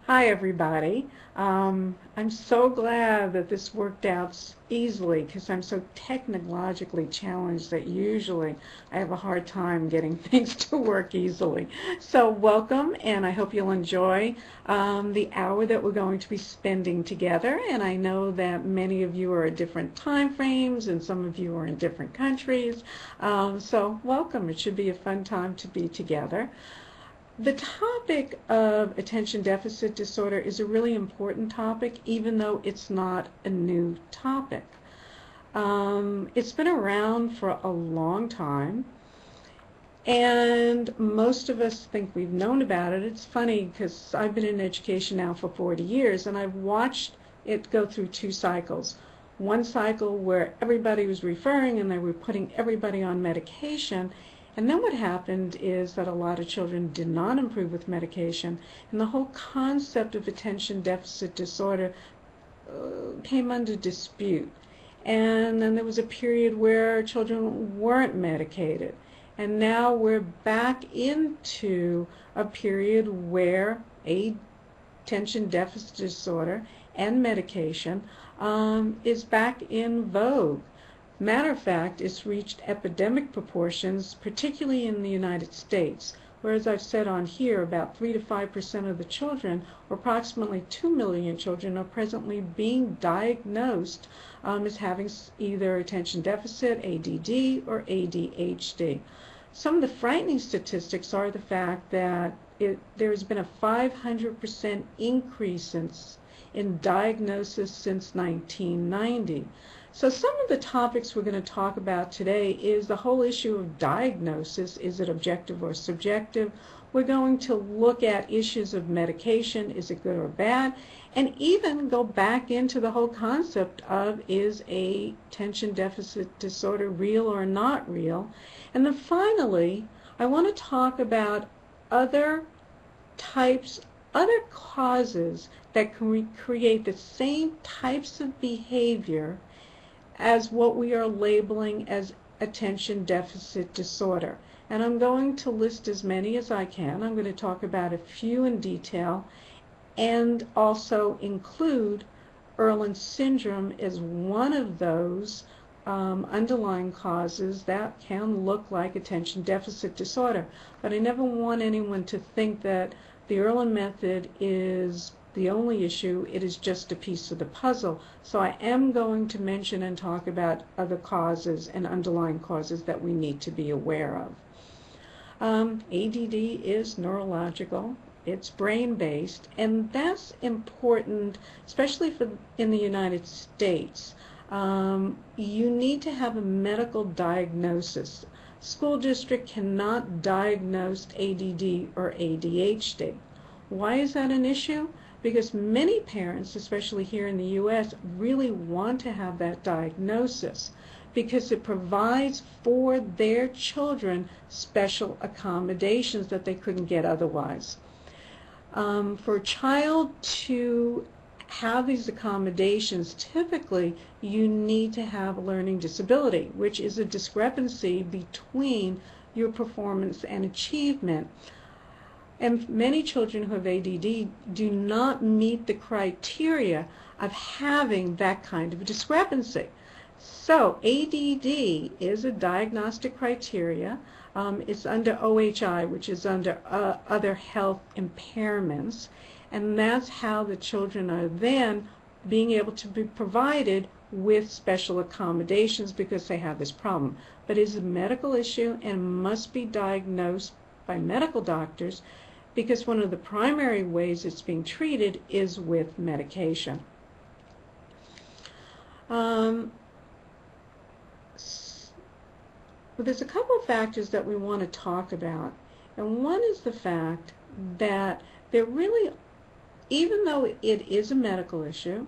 Hi, everybody. I'm so glad that this worked out easily because I'm so technologically challenged that usually I have a hard time getting things to work easily. So welcome, and I hope you'll enjoy the hour that we're going to be spending together. And I know that many of you are at different time frames and some of you are in different countries. So welcome. It should be a fun time to be together. The topic of attention deficit disorder is a really important topic, even though it's not a new topic. It's been around for a long time, and most of us think we've known about it. It's funny because I've been in education now for 40 years, and I've watched it go through two cycles. One cycle where everybody was referring and they were putting everybody on medication. And then what happened is that a lot of children did not improve with medication, and the whole concept of attention deficit disorder came under dispute. And then there was a period where children weren't medicated. And now we're back into a period where attention deficit disorder and medication is back in vogue. Matter of fact, it's reached epidemic proportions, particularly in the United States, whereas I've said on here about 3 to 5% of the children, or approximately 2 million children, are presently being diagnosed as having either attention deficit, ADD, or ADHD. Some of the frightening statistics are the fact that there has been a 500% increase in diagnosis since 1990. So some of the topics we're going to talk about today is the whole issue of diagnosis. Is it objective or subjective? We're going to look at issues of medication. Is it good or bad? And even go back into the whole concept of, is attention deficit disorder real or not real? And then finally, I want to talk about other causes that can create the same types of behavior as what we are labeling as attention deficit disorder. And I'm going to list as many as I can. I'm going to talk about a few in detail and also include Irlen syndrome as one of those underlying causes that can look like attention deficit disorder. But I never want anyone to think that the Irlen method is the only issue. It is just a piece of the puzzle. So I am going to mention and talk about other causes and underlying causes that we need to be aware of. ADD is neurological. It's brain-based, and that's important, especially in the United States. You need to have a medical diagnosis. School district cannot diagnose ADD or ADHD. Why is that an issue? Because many parents, especially here in the U.S., really want to have that diagnosis because it provides for their children special accommodations that they couldn't get otherwise. For a child to have these accommodations, typically you need to have a learning disability, which is a discrepancy between your performance and achievement. And many children who have ADD do not meet the criteria of having that kind of a discrepancy. So ADD is a diagnostic criteria. It's under OHI, which is under other health impairments. And that's how the children are then being able to be provided with special accommodations because they have this problem. But it's a medical issue and must be diagnosed by medical doctors because one of the primary ways it's being treated is with medication. There's a couple of factors that we want to talk about, and one is the fact that there really, even though it is a medical issue,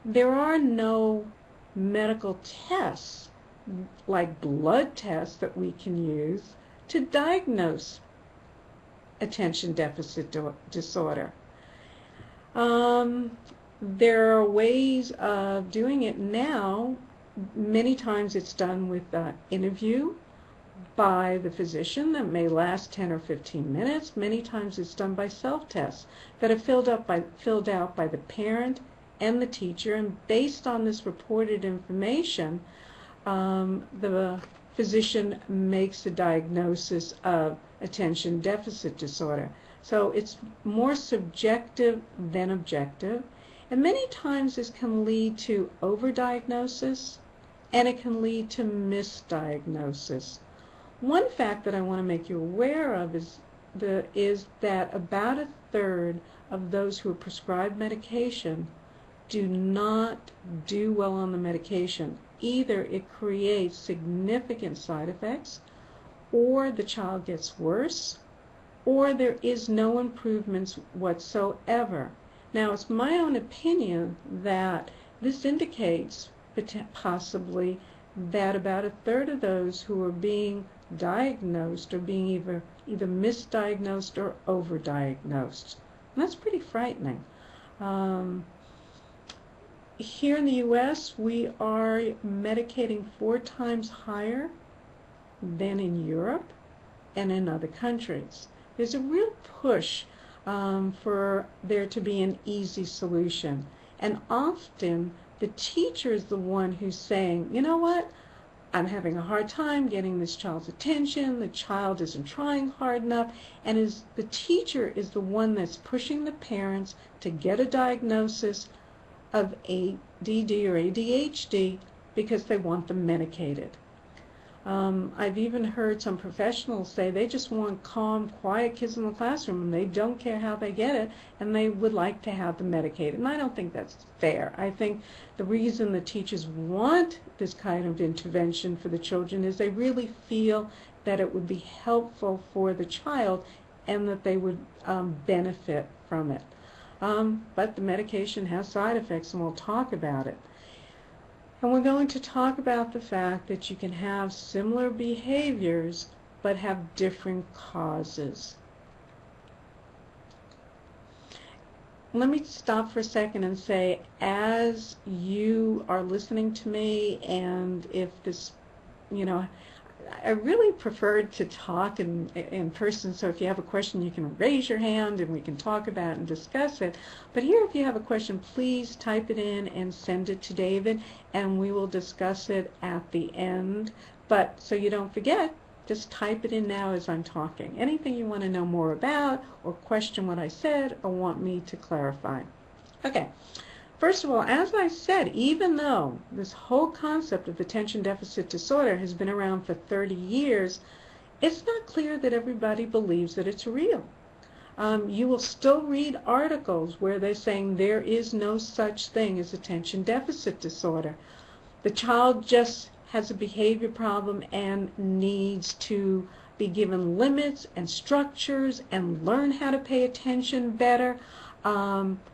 there are no medical tests like blood tests that we can use to diagnose attention deficit disorder. There are ways of doing it now. Many times it's done with interview, by the physician that may last 10 or 15 minutes. Many times it's done by self-tests that are filled out by the parent and the teacher, and based on this reported information, the physician makes a diagnosis of attention deficit disorder. So it's more subjective than objective, and many times this can lead to overdiagnosis, and it can lead to misdiagnosis. One fact that I want to make you aware of is that about a third of those who are prescribed medication do not do well on the medication. Either it creates significant side effects, or the child gets worse, or there is no improvements whatsoever. Now, it's my own opinion that this indicates possibly that about a third of those who are being diagnosed are being either misdiagnosed or overdiagnosed. And that's pretty frightening. Here in the U.S., we are medicating 4 times higher than in Europe and in other countries. There's a real push for there to be an easy solution. And often the teacher is the one who's saying, you know what, I'm having a hard time getting this child's attention, the child isn't trying hard enough, and the teacher is the one that's pushing the parents to get a diagnosis of ADD or ADHD because they want them medicated. I've even heard some professionals say they just want calm, quiet kids in the classroom, and they don't care how they get it, and they would like to have them medicated. And I don't think that's fair. I think the reason the teachers want this kind of intervention for the children is they really feel that it would be helpful for the child and that they would benefit from it. But the medication has side effects, and we'll talk about it. And we're going to talk about the fact that you can have similar behaviors but have different causes. Let me stop for a second and say, as you are listening to me, and if this, I really prefer to talk in person, so if you have a question you can raise your hand and we can talk about it and discuss it. But here, if you have a question, please type it in and send it to David, and we will discuss it at the end. But so you don't forget, just type it in now as I'm talking. Anything you want to know more about, or question what I said, or want me to clarify. Okay. First of all, as I said, even though this whole concept of attention deficit disorder has been around for 30 years, it's not clear that everybody believes that it's real. You will still read articles where they're saying there is no such thing as attention deficit disorder. The child just has a behavior problem and needs to be given limits and structures and learn how to pay attention better.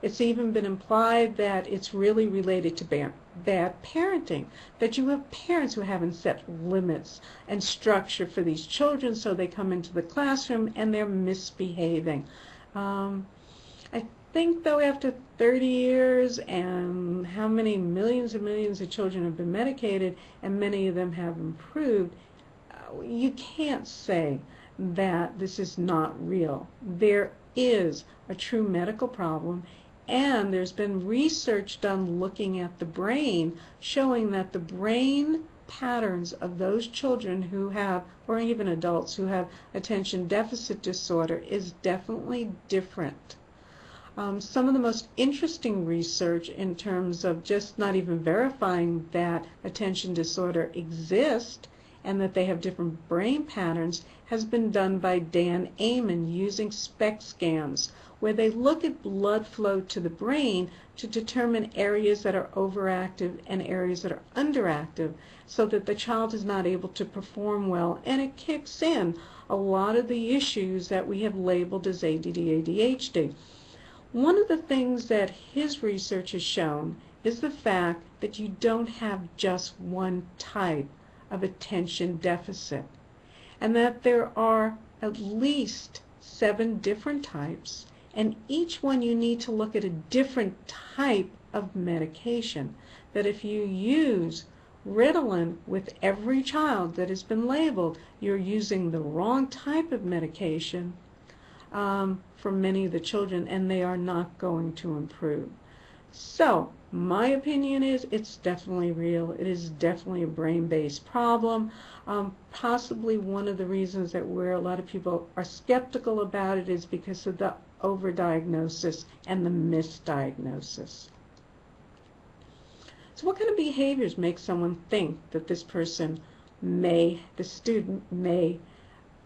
It's even been implied that it's really related to bad parenting, that you have parents who haven't set limits and structure for these children, so they come into the classroom and they're misbehaving. I think, though, after 30 years and how many millions and millions of children have been medicated and many of them have improved, you can't say that this is not real. There is a true medical problem, and there's been research done looking at the brain showing that the brain patterns of those children who have, or even adults who have, attention deficit disorder is definitely different. Some of the most interesting research in terms of just not even verifying that attention disorder exists and that they have different brain patterns has been done by Dan Amen using SPECT scans, where they look at blood flow to the brain to determine areas that are overactive and areas that are underactive, so that the child is not able to perform well, and it kicks in a lot of the issues that we have labeled as ADD, ADHD. One of the things that his research has shown is the fact that you don't have just one type of attention deficit, and that there are at least 7 different types, and each one you need to look at a different type of medication. That if you use Ritalin with every child that has been labeled, you're using the wrong type of medication for many of the children, and they are not going to improve. So, my opinion is it's definitely real. It is definitely a brain-based problem. Possibly one of the reasons that where a lot of people are skeptical about it is because of the overdiagnosis and the misdiagnosis. So what kind of behaviors make someone think that this person the student may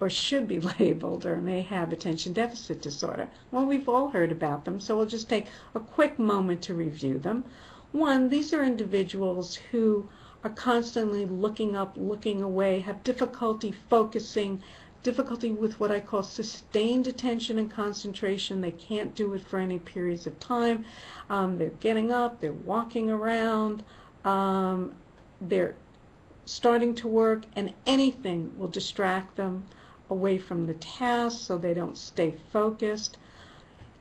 or should be labeled or may have attention deficit disorder? Well, we've all heard about them, so we'll just take a quick moment to review them. One, these are individuals who are constantly looking up, looking away, have difficulty focusing, difficulty with what I call sustained attention and concentration. They can't do it for any periods of time. They're getting up, they're walking around, they're starting to work, and anything will distract them away from the task so they don't stay focused.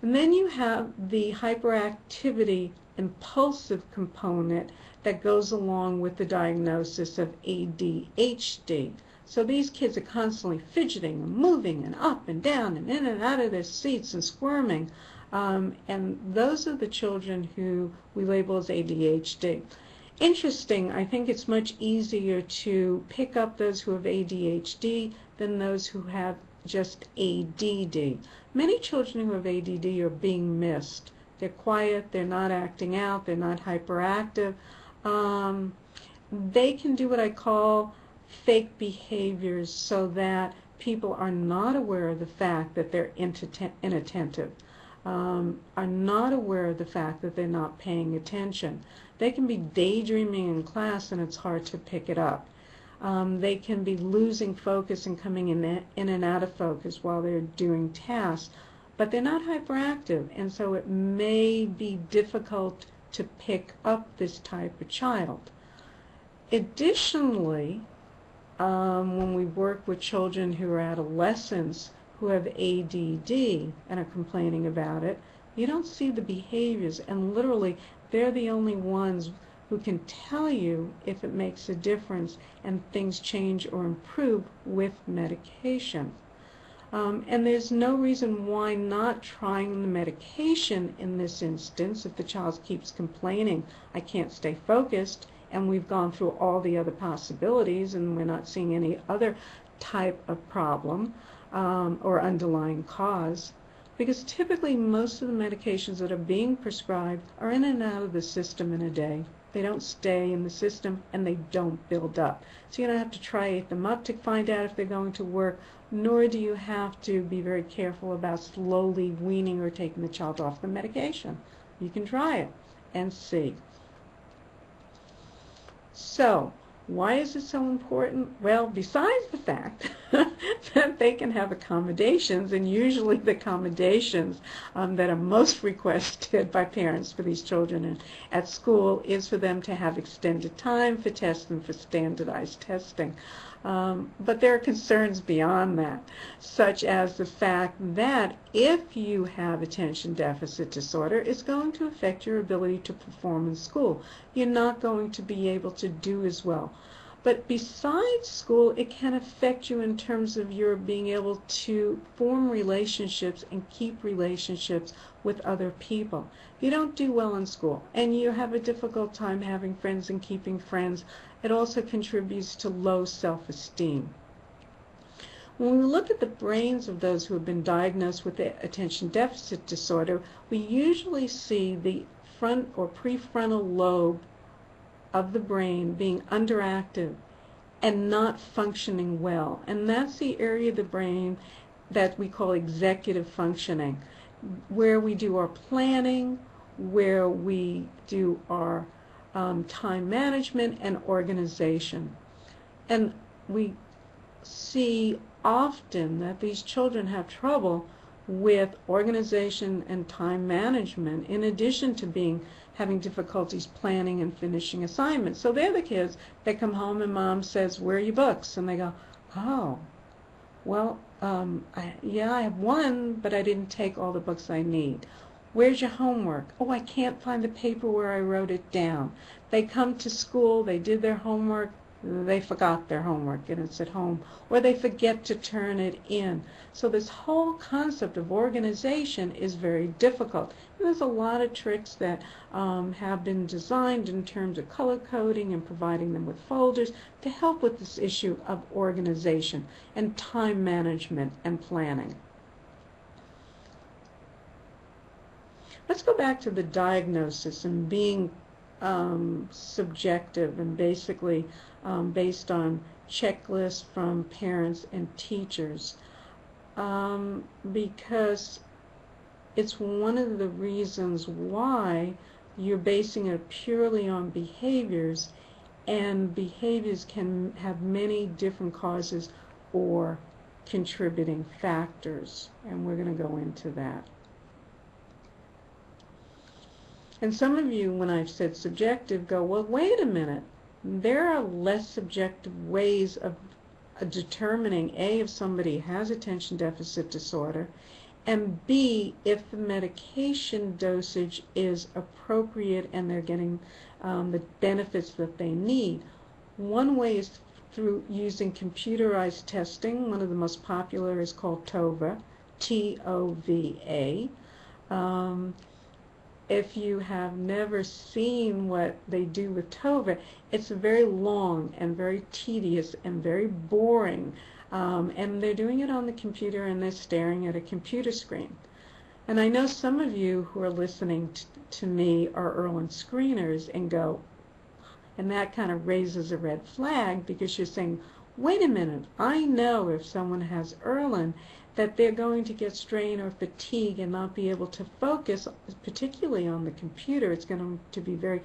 And then you have the hyperactivity impulsive component that goes along with the diagnosis of ADHD. So these kids are constantly fidgeting and moving and up and down and in and out of their seats and squirming. And those are the children who we label as ADHD. Interesting, I think it's much easier to pick up those who have ADHD than those who have just ADD. Many children who have ADD are being missed. They're quiet, they're not acting out, they're not hyperactive. They can do what I call fake behaviors so that people are not aware of the fact that they're inattentive, are not aware of the fact that they're not paying attention. They can be daydreaming in class and it's hard to pick it up. They can be losing focus and coming in and out of focus while they're doing tasks, but they're not hyperactive, and so it may be difficult to pick up this type of child. Additionally, when we work with children who are adolescents who have ADD and are complaining about it, you don't see the behaviors, and literally they're the only ones who can tell you if it makes a difference and things change or improve with medication. And there's no reason why not trying the medication in this instance if the child keeps complaining, I can't stay focused, and we've gone through all the other possibilities and we're not seeing any other type of problem or underlying cause. Because typically most of the medications that are being prescribed are in and out of the system in a day. They don't stay in the system and they don't build up. So you don't have to try them up to find out if they're going to work, nor do you have to be very careful about slowly weaning or taking the child off the medication. You can try it and see. So, why is it so important? Well, besides the fact that they can have accommodations, and usually the accommodations that are most requested by parents for these children at school is for them to have extended time for tests and for standardized testing. But there are concerns beyond that, such as the fact that if you have attention deficit disorder, it's going to affect your ability to perform in school. You're not going to be able to do as well. But besides school, it can affect you in terms of your being able to form relationships and keep relationships with other people. If you don't do well in school and you have a difficult time having friends and keeping friends, it also contributes to low self-esteem. When we look at the brains of those who have been diagnosed with attention deficit disorder, we usually see the front or prefrontal lobe of the brain being underactive and not functioning well. And that's the area of the brain that we call executive functioning, where we do our planning, where we do our time management and organization. And we see often that these children have trouble with organization and time management in addition to having difficulties planning and finishing assignments. So they're the kids that come home and mom says, where are your books? And they go, oh, well, yeah, I have one, but I didn't take all the books I need. Where's your homework? Oh, I can't find the paper where I wrote it down. They come to school, they did their homework, they forgot their homework and it's at home, or they forget to turn it in. So this whole concept of organization is very difficult. And there's a lot of tricks that have been designed in terms of color coding and providing them with folders to help with this issue of organization and time management and planning. Let's go back to the diagnosis and being subjective and basically based on checklists from parents and teachers, because it's one of the reasons why you're basing it purely on behaviors, and behaviors can have many different causes or contributing factors, and we're going to go into that. And some of you, when I've said subjective, go, well, wait a minute. There are less subjective ways of determining, A, if somebody has attention deficit disorder, and B, if the medication dosage is appropriate and they're getting the benefits that they need. One way is through using computerized testing. One of the most popular is called TOVA, T-O-V-A. If you have never seen what they do with TOVA, it's very long and very tedious and very boring. And they're doing it on the computer and they're staring at a computer screen. And I know some of you who are listening to me are Irlen screeners and go, and that kind of raises a red flag because you're saying, wait a minute, I know if someone has Irlen that they're going to get strain or fatigue and not be able to focus, particularly on the computer. It's going to be very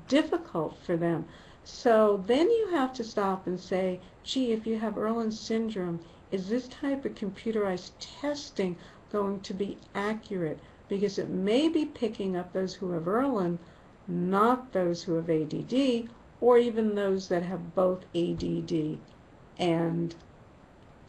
difficult for them. So then you have to stop and say, gee, if you have Irlen syndrome, is this type of computerized testing going to be accurate? Because it may be picking up those who have Irlen, not those who have ADD, or even those that have both ADD and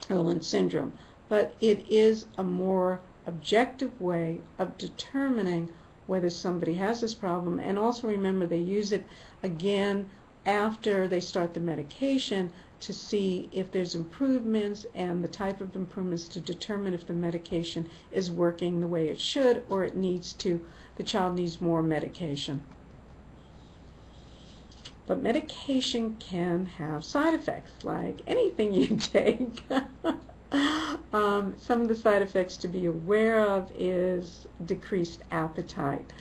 Irlen syndrome. But it is a more objective way of determining whether somebody has this problem. And also remember, they use it again after they start the medication to see if there's improvements and the type of improvements to determine if the medication is working the way it should or it needs to, the child needs more medication. But medication can have side effects like anything you take. Some of the side effects to be aware of is decreased appetite.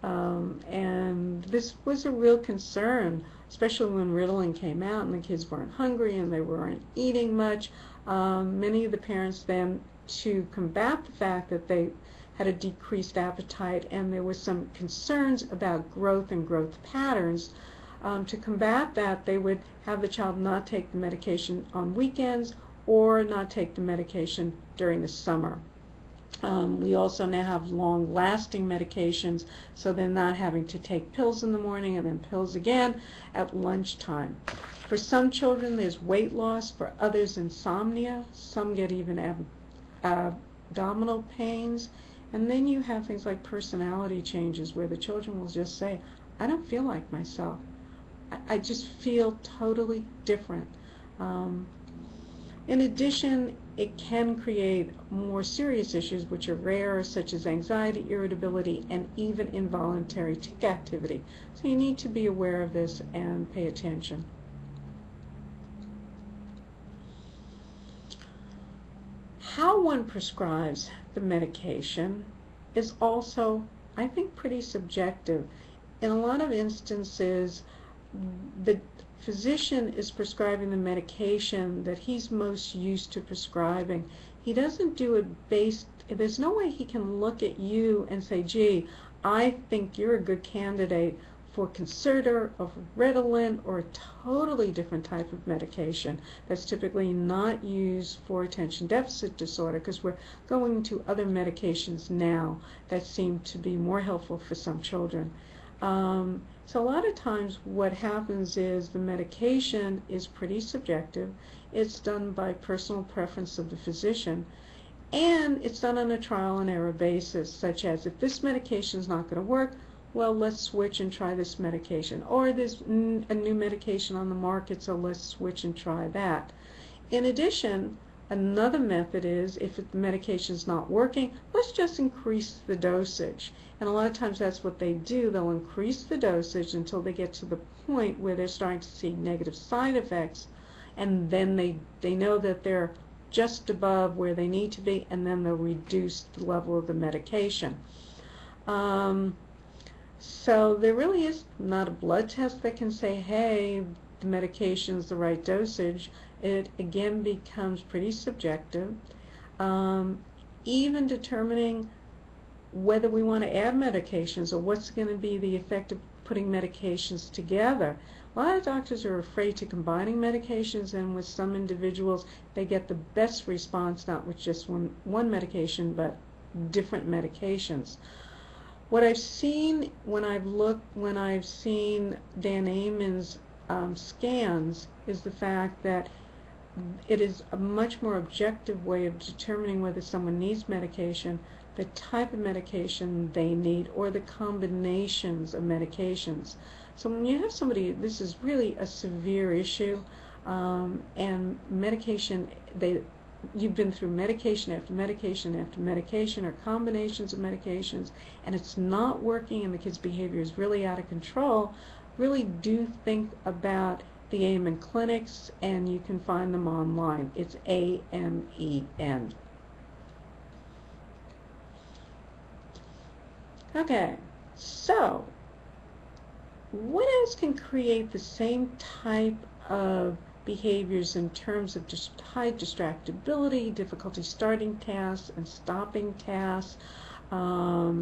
And this was a real concern, especially when Ritalin came out and the kids weren't hungry and they weren't eating much. Many of the parents then, to combat the fact that they had a decreased appetite and there was some concerns about growth and growth patterns, to combat that, they would have the child not take the medication on weekends or not take the medication during the summer. We also now have long-lasting medications, so they're not having to take pills in the morning and then pills again at lunchtime. For some children, there's weight loss. For others, insomnia. Some get even abdominal pains. And then you have things like personality changes where the children will just say, I don't feel like myself. I just feel totally different. In addition, it can create more serious issues which are rare, such as anxiety, irritability, and even involuntary tic activity. So you need to be aware of this and pay attention. How one prescribes the medication is also, I think, pretty subjective. In a lot of instances, the physician is prescribing the medication that he's most used to prescribing. He doesn't do it based, there's no way he can look at you and say, gee, I think you're a good candidate for Concerta or Ritalin or a totally different type of medication that's typically not used for attention deficit disorder, because we're going to other medications now that seem to be more helpful for some children. So a lot of times what happens is the medication is pretty subjective. It's done by personal preference of the physician. And it's done on a trial and error basis, such as if this medication is not going to work, well, let's switch and try this medication. Or there's a new medication on the market, so let's switch and try that. In addition, another method is if the medication is not working, let's just increase the dosage. And a lot of times that's what they do. They'll increase the dosage until they get to the point where they're starting to see negative side effects, and then they know that they're just above where they need to be, and then they'll reduce the level of the medication. So there really is not a blood test that can say, hey, the medication is the right dosage. It again becomes pretty subjective. Even determining whether we want to add medications or what's going to be the effect of putting medications together. A lot of doctors are afraid to combining medications, and with some individuals they get the best response not with just one medication but different medications. What I've seen when I've seen Dan Amon's scans is the fact that it is a much more objective way of determining whether someone needs medication, the type of medication they need, or the combinations of medications. So when you have somebody, this is really a severe issue, and medication, you've been through medication after medication after medication or combinations of medications, and it's not working and the kid's behavior is really out of control, really do think about the Amen clinics, and you can find them online. It's AMEN. Okay, so what else can create the same type of behaviors in terms of just high distractibility, difficulty starting tasks and stopping tasks,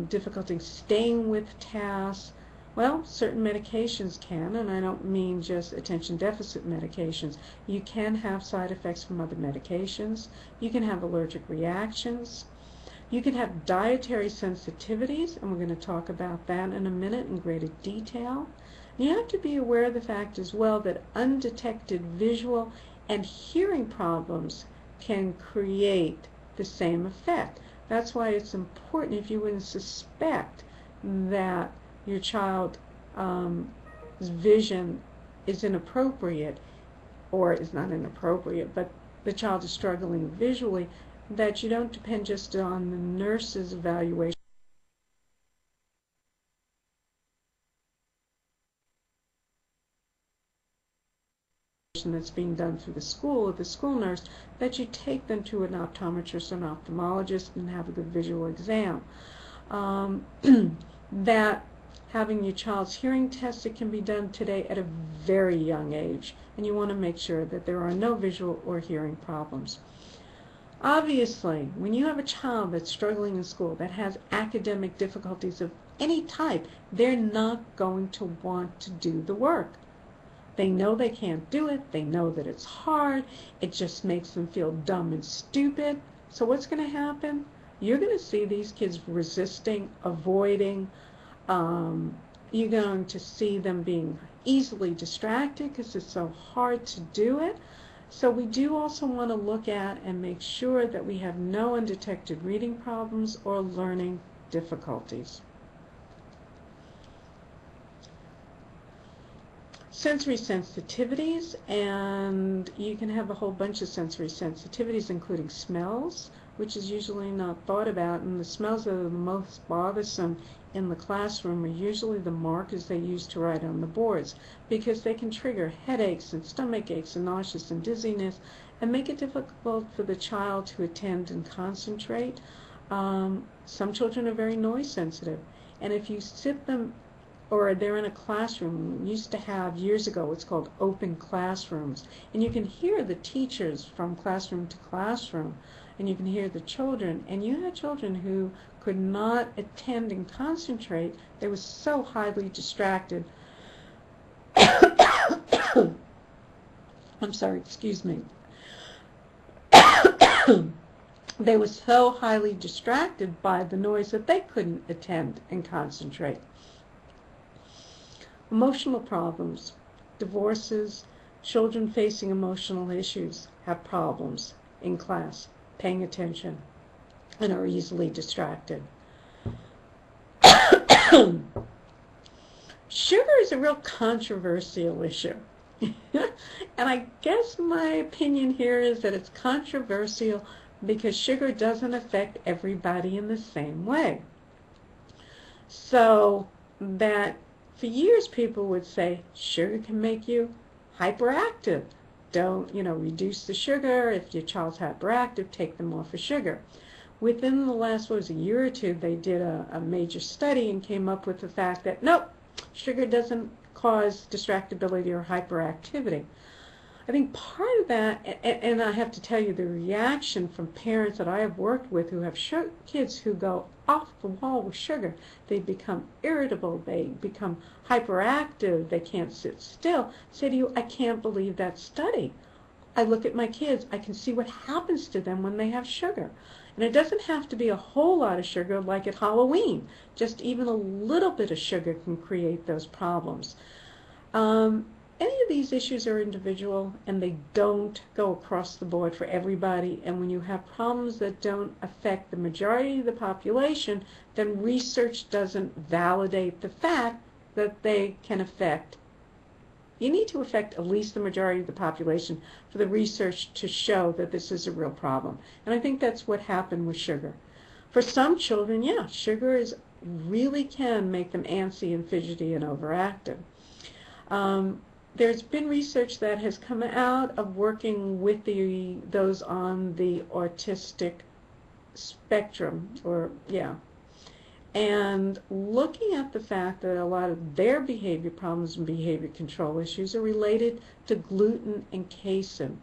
difficulty staying with tasks? Well, certain medications can, and I don't mean just attention deficit medications. You can have side effects from other medications. You can have allergic reactions. You can have dietary sensitivities, and we're going to talk about that in a minute in greater detail. You have to be aware of the fact as well that undetected visual and hearing problems can create the same effect. That's why it's important, if you would suspect that your child's vision is inappropriate, or is not inappropriate, but the child is struggling visually, that you don't depend just on the nurse's evaluation that's being done through the school or the school nurse, that you take them to an optometrist or an ophthalmologist and have a good visual exam. That having your child's hearing tested can be done today at a very young age, and you want to make sure that there are no visual or hearing problems. Obviously, when you have a child that's struggling in school, that has academic difficulties of any type, they're not going to want to do the work. They know they can't do it. They know that it's hard. It just makes them feel dumb and stupid. So what's going to happen? You're going to see these kids resisting, avoiding. You're going to see them being easily distracted because it's so hard to do it. So we do also want to look at and make sure that we have no undetected reading problems or learning difficulties. Sensory sensitivities, and you can have a whole bunch of sensory sensitivities, including smells, which is usually not thought about, and the smells that are the most bothersome in the classroom are usually the markers they use to write on the boards, because they can trigger headaches and stomach aches and nausea and dizziness and make it difficult for the child to attend and concentrate. Some children are very noise sensitive, and if you sit them or they're in a classroom, we used to have years ago what's called open classrooms, and you can hear the teachers from classroom to classroom, and you can hear the children, and you had children who could not attend and concentrate. They were so highly distracted. I'm sorry, excuse me. They were so highly distracted by the noise that they couldn't attend and concentrate. Emotional problems, divorces, children facing emotional issues have problems in class, paying attention. and are easily distracted. Sugar is a real controversial issue. And I guess my opinion here is that it's controversial because sugar doesn't affect everybody in the same way. So that for years people would say sugar can make you hyperactive. Don't, reduce the sugar. If your child's hyperactive, take them off of sugar. Within the last, a year or two, they did a major study and came up with the fact that, nope, sugar doesn't cause distractibility or hyperactivity. I think part of that, and I have to tell you, the reaction from parents that I have worked with who have kids who go off the wall with sugar, they become irritable, they become hyperactive, they can't sit still, say to you, I can't believe that study. I look at my kids, I can see what happens to them when they have sugar. And it doesn't have to be a whole lot of sugar like at Halloween. Just even a little bit of sugar can create those problems. Any of these issues are individual, and they don't go across the board for everybody. And when you have problems that don't affect the majority of the population, then research doesn't validate the fact that they can affect. You need to affect at least the majority of the population for the research to show that this is a real problem. And I think that's what happened with sugar. For some children, yeah, sugar really can make them antsy and fidgety and overactive. There's been research that has come out of working with those on the autistic spectrum, and looking at the fact that a lot of their behavior problems and behavior control issues are related to gluten and casein.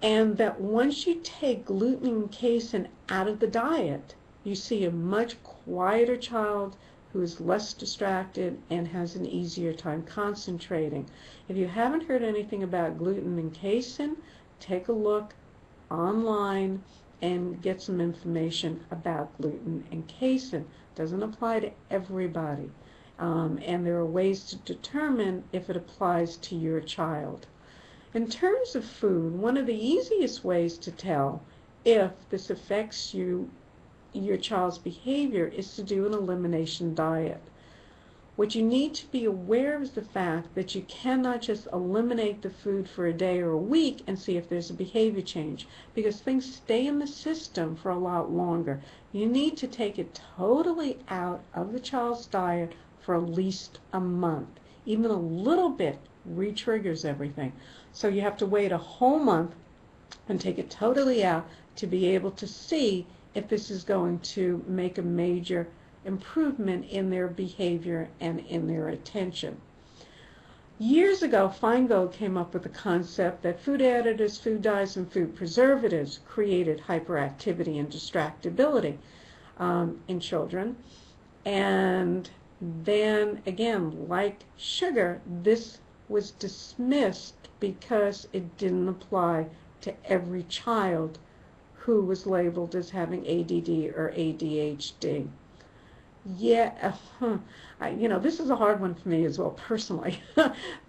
And that once you take gluten and casein out of the diet, you see a much quieter child who is less distracted and has an easier time concentrating. If you haven't heard anything about gluten and casein, take a look online and get some information about gluten and casein. It doesn't apply to everybody. And there are ways to determine if it applies to your child. In terms of food, one of the easiest ways to tell if this affects your child's behavior is to do an elimination diet. What you need to be aware of is the fact that you cannot just eliminate the food for a day or a week and see if there's a behavior change, because things stay in the system for a lot longer. You need to take it totally out of the child's diet for at least a month. Even a little bit re-triggers everything. So you have to wait a whole month and take it totally out to be able to see if this is going to make a major improvement in their behavior and in their attention. Years ago, Feingold came up with the concept that food additives, food dyes, and food preservatives created hyperactivity and distractibility in children. And then, again, like sugar, this was dismissed because it didn't apply to every child who was labeled as having ADD or ADHD. Yeah, this is a hard one for me as well personally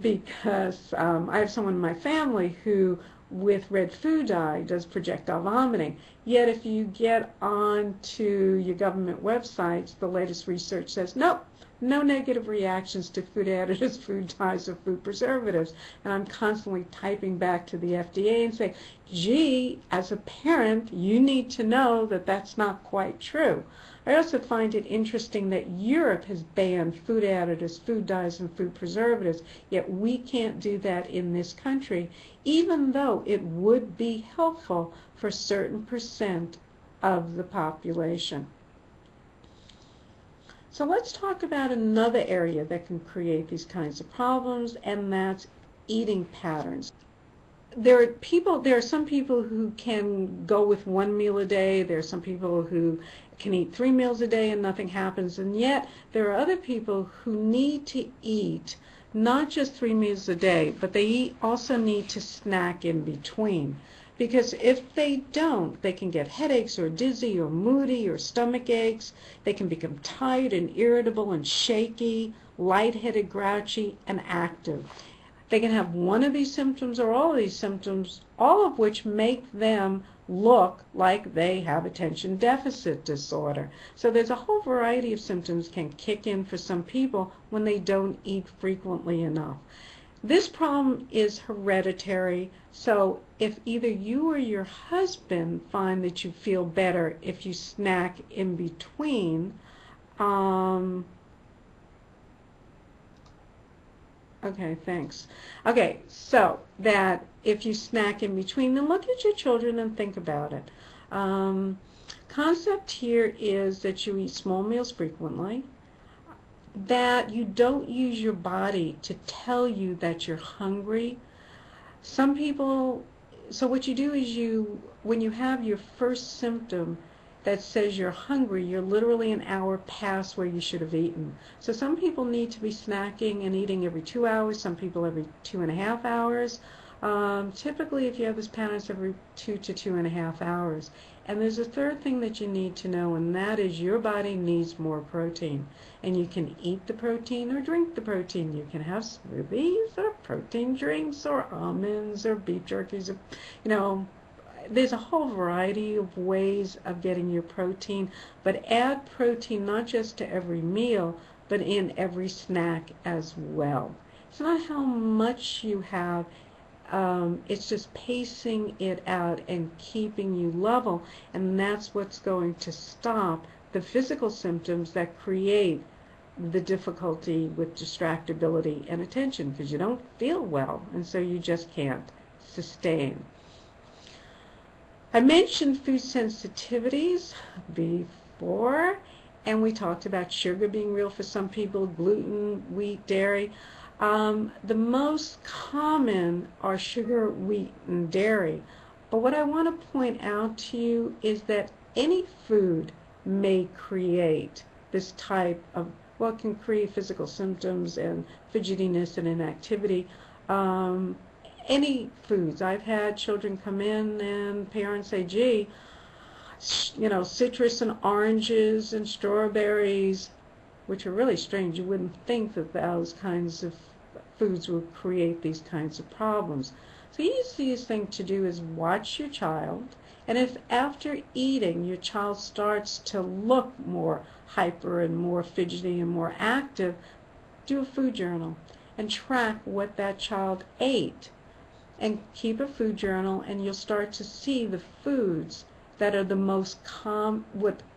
because I have someone in my family who with red food dye does projectile vomiting. Yet if you get onto your government websites, the latest research says, nope, no negative reactions to food additives, food dyes, or food preservatives. And I'm constantly typing back to the FDA and saying, gee, as a parent, you need to know that that's not quite true. I also find it interesting that Europe has banned food additives, food dyes, and food preservatives, yet we can't do that in this country, even though it would be helpful for a certain percent of the population. So let's talk about another area that can create these kinds of problems, and that's eating patterns. There are some people who can go with one meal a day. There are some people who can eat 3 meals a day and nothing happens. And yet there are other people who need to eat not just 3 meals a day, but they also need to snack in between. Because if they don't, they can get headaches or dizzy or moody or stomach aches. They can become tired and irritable and shaky, lightheaded, grouchy, and active. They can have one of these symptoms or all of these symptoms, all of which make them look like they have attention deficit disorder. So there's a whole variety of symptoms can kick in for some people when they don't eat frequently enough. This problem is hereditary, so if either you or your husband find that you feel better if you snack in between, okay, thanks. Okay, so that if you snack in between, then look at your children and think about it. Concept here is that you eat small meals frequently, that you don't use your body to tell you that you're hungry. Some people, so what you do is when you have your first symptom that says you're hungry, you're literally an hour past where you should have eaten. So some people need to be snacking and eating every 2 hours, some people every 2.5 hours. Typically, if you have this pattern, it's every 2 to 2.5 hours. And there's a third thing that you need to know, and that is your body needs more protein. And you can eat the protein or drink the protein. You can have smoothies or protein drinks or almonds or beef jerkies. Or, there's a whole variety of ways of getting your protein, but add protein not just to every meal, but in every snack as well. It's not how much you have. It's just pacing it out and keeping you level, and that's what's going to stop the physical symptoms that create the difficulty with distractibility and attention, because you don't feel well, and so you just can't sustain. I mentioned food sensitivities before, and we talked about sugar being real for some people, gluten, wheat, dairy. The most common are sugar, wheat, and dairy. But what I want to point out to you is that any food may create this type of, well, it can create physical symptoms and fidgetiness and inactivity. Any foods. I've had children come in and parents say, gee, citrus and oranges and strawberries, which are really strange. You wouldn't think that those kinds of foods would create these kinds of problems. So the easiest thing to do is watch your child, and if after eating your child starts to look more hyper and more fidgety and more active, do a food journal and track what that child ate. And keep a food journal, and you'll start to see the foods that are the most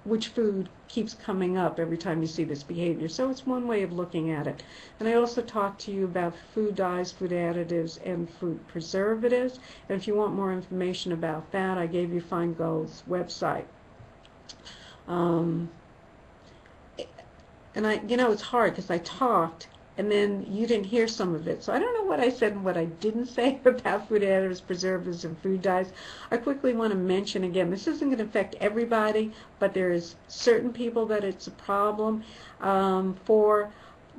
which food keeps coming up every time you see this behavior. So it's one way of looking at it. And I also talked to you about food dyes, food additives, and food preservatives. And if you want more information about that, I gave you Feingold's website. And it's hard because I talked and then you didn't hear some of it. So I don't know what I said and what I didn't say about food additives, preservatives, and food dyes. I quickly want to mention again, this isn't going to affect everybody, but there is certain people that it's a problem. For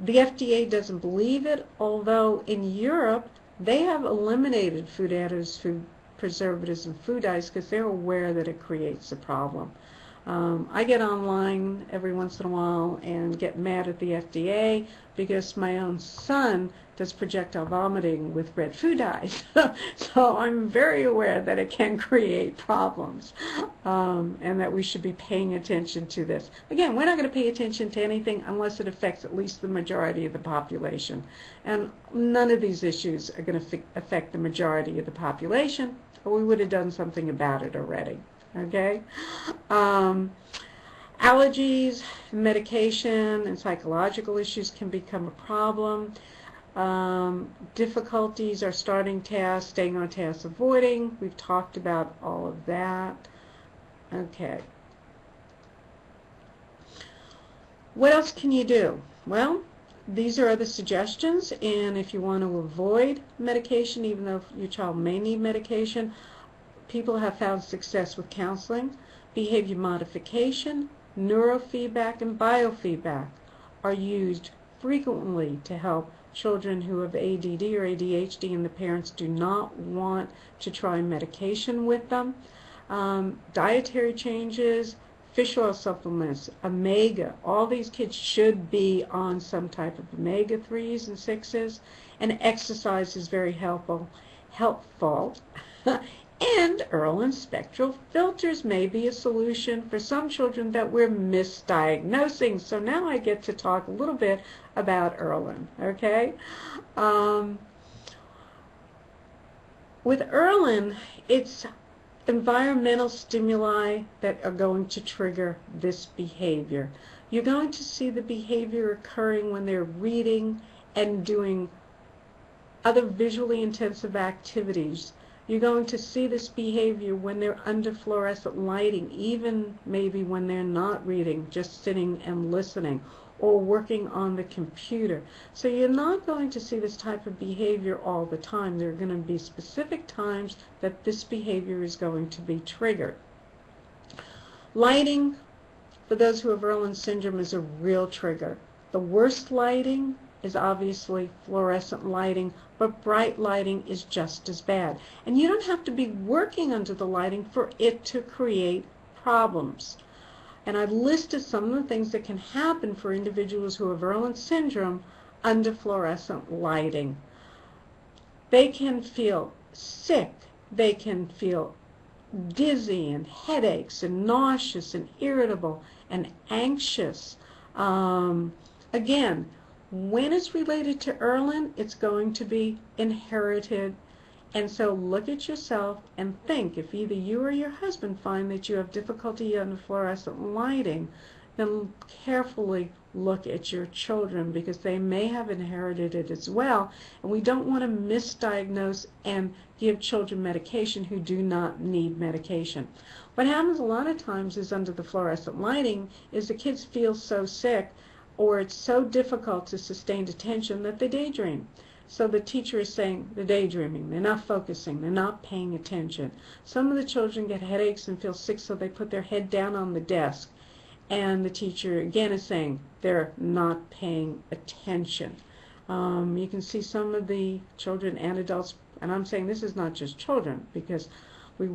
the FDA doesn't believe it, although in Europe they have eliminated food additives, food preservatives, and food dyes because they're aware that it creates a problem. I get online every once in a while and get mad at the FDA because my own son does projectile vomiting with red food dyes. So I'm very aware that it can create problems and that we should be paying attention to this. Again, we're not going to pay attention to anything unless it affects at least the majority of the population. And none of these issues are going to affect the majority of the population, or we would have done something about it already. Okay? Allergies, medication, and psychological issues can become a problem. Difficulties are starting tasks, staying on task, avoiding. We've talked about all of that. Okay. What else can you do? Well, these are other suggestions, and if you want to avoid medication, even though your child may need medication, people have found success with counseling. Behavior modification, neurofeedback, and biofeedback are used frequently to help children who have ADD or ADHD and the parents do not want to try medication with them. Dietary changes, fish oil supplements, omega. All these kids should be on some type of omega-3s and 6s, and exercise is very helpful. And Irlen spectral filters may be a solution for some children that we're misdiagnosing. So now I get to talk a little bit about Irlen, okay? With Irlen, it's environmental stimuli that are going to trigger this behavior. You're going to see the behavior occurring when they're reading and doing other visually intensive activities. You're going to see this behavior when they're under fluorescent lighting, even maybe when they're not reading, just sitting and listening, or working on the computer. So you're not going to see this type of behavior all the time. There are going to be specific times that this behavior is going to be triggered. Lighting, for those who have Irlen syndrome, is a real trigger. The worst lighting is obviously fluorescent lighting, but bright lighting is just as bad. And you don't have to be working under the lighting for it to create problems. And I've listed some of the things that can happen for individuals who have Irlen syndrome under fluorescent lighting. They can feel sick, they can feel dizzy and headaches and nauseous and irritable and anxious. Again, when it's related to Irlen, it's going to be inherited. And so look at yourself and think, if either you or your husband find that you have difficulty under fluorescent lighting, then carefully look at your children, because they may have inherited it as well. And we don't want to misdiagnose and give children medication who do not need medication. What happens a lot of times is under the fluorescent lighting is the kids feel so sick, or it's so difficult to sustain attention, that they daydream. So the teacher is saying they're daydreaming, they're not focusing, they're not paying attention. Some of the children get headaches and feel sick, so they put their head down on the desk. And the teacher again is saying they're not paying attention. You can see some of the children and adults, and I'm saying this is not just children, because we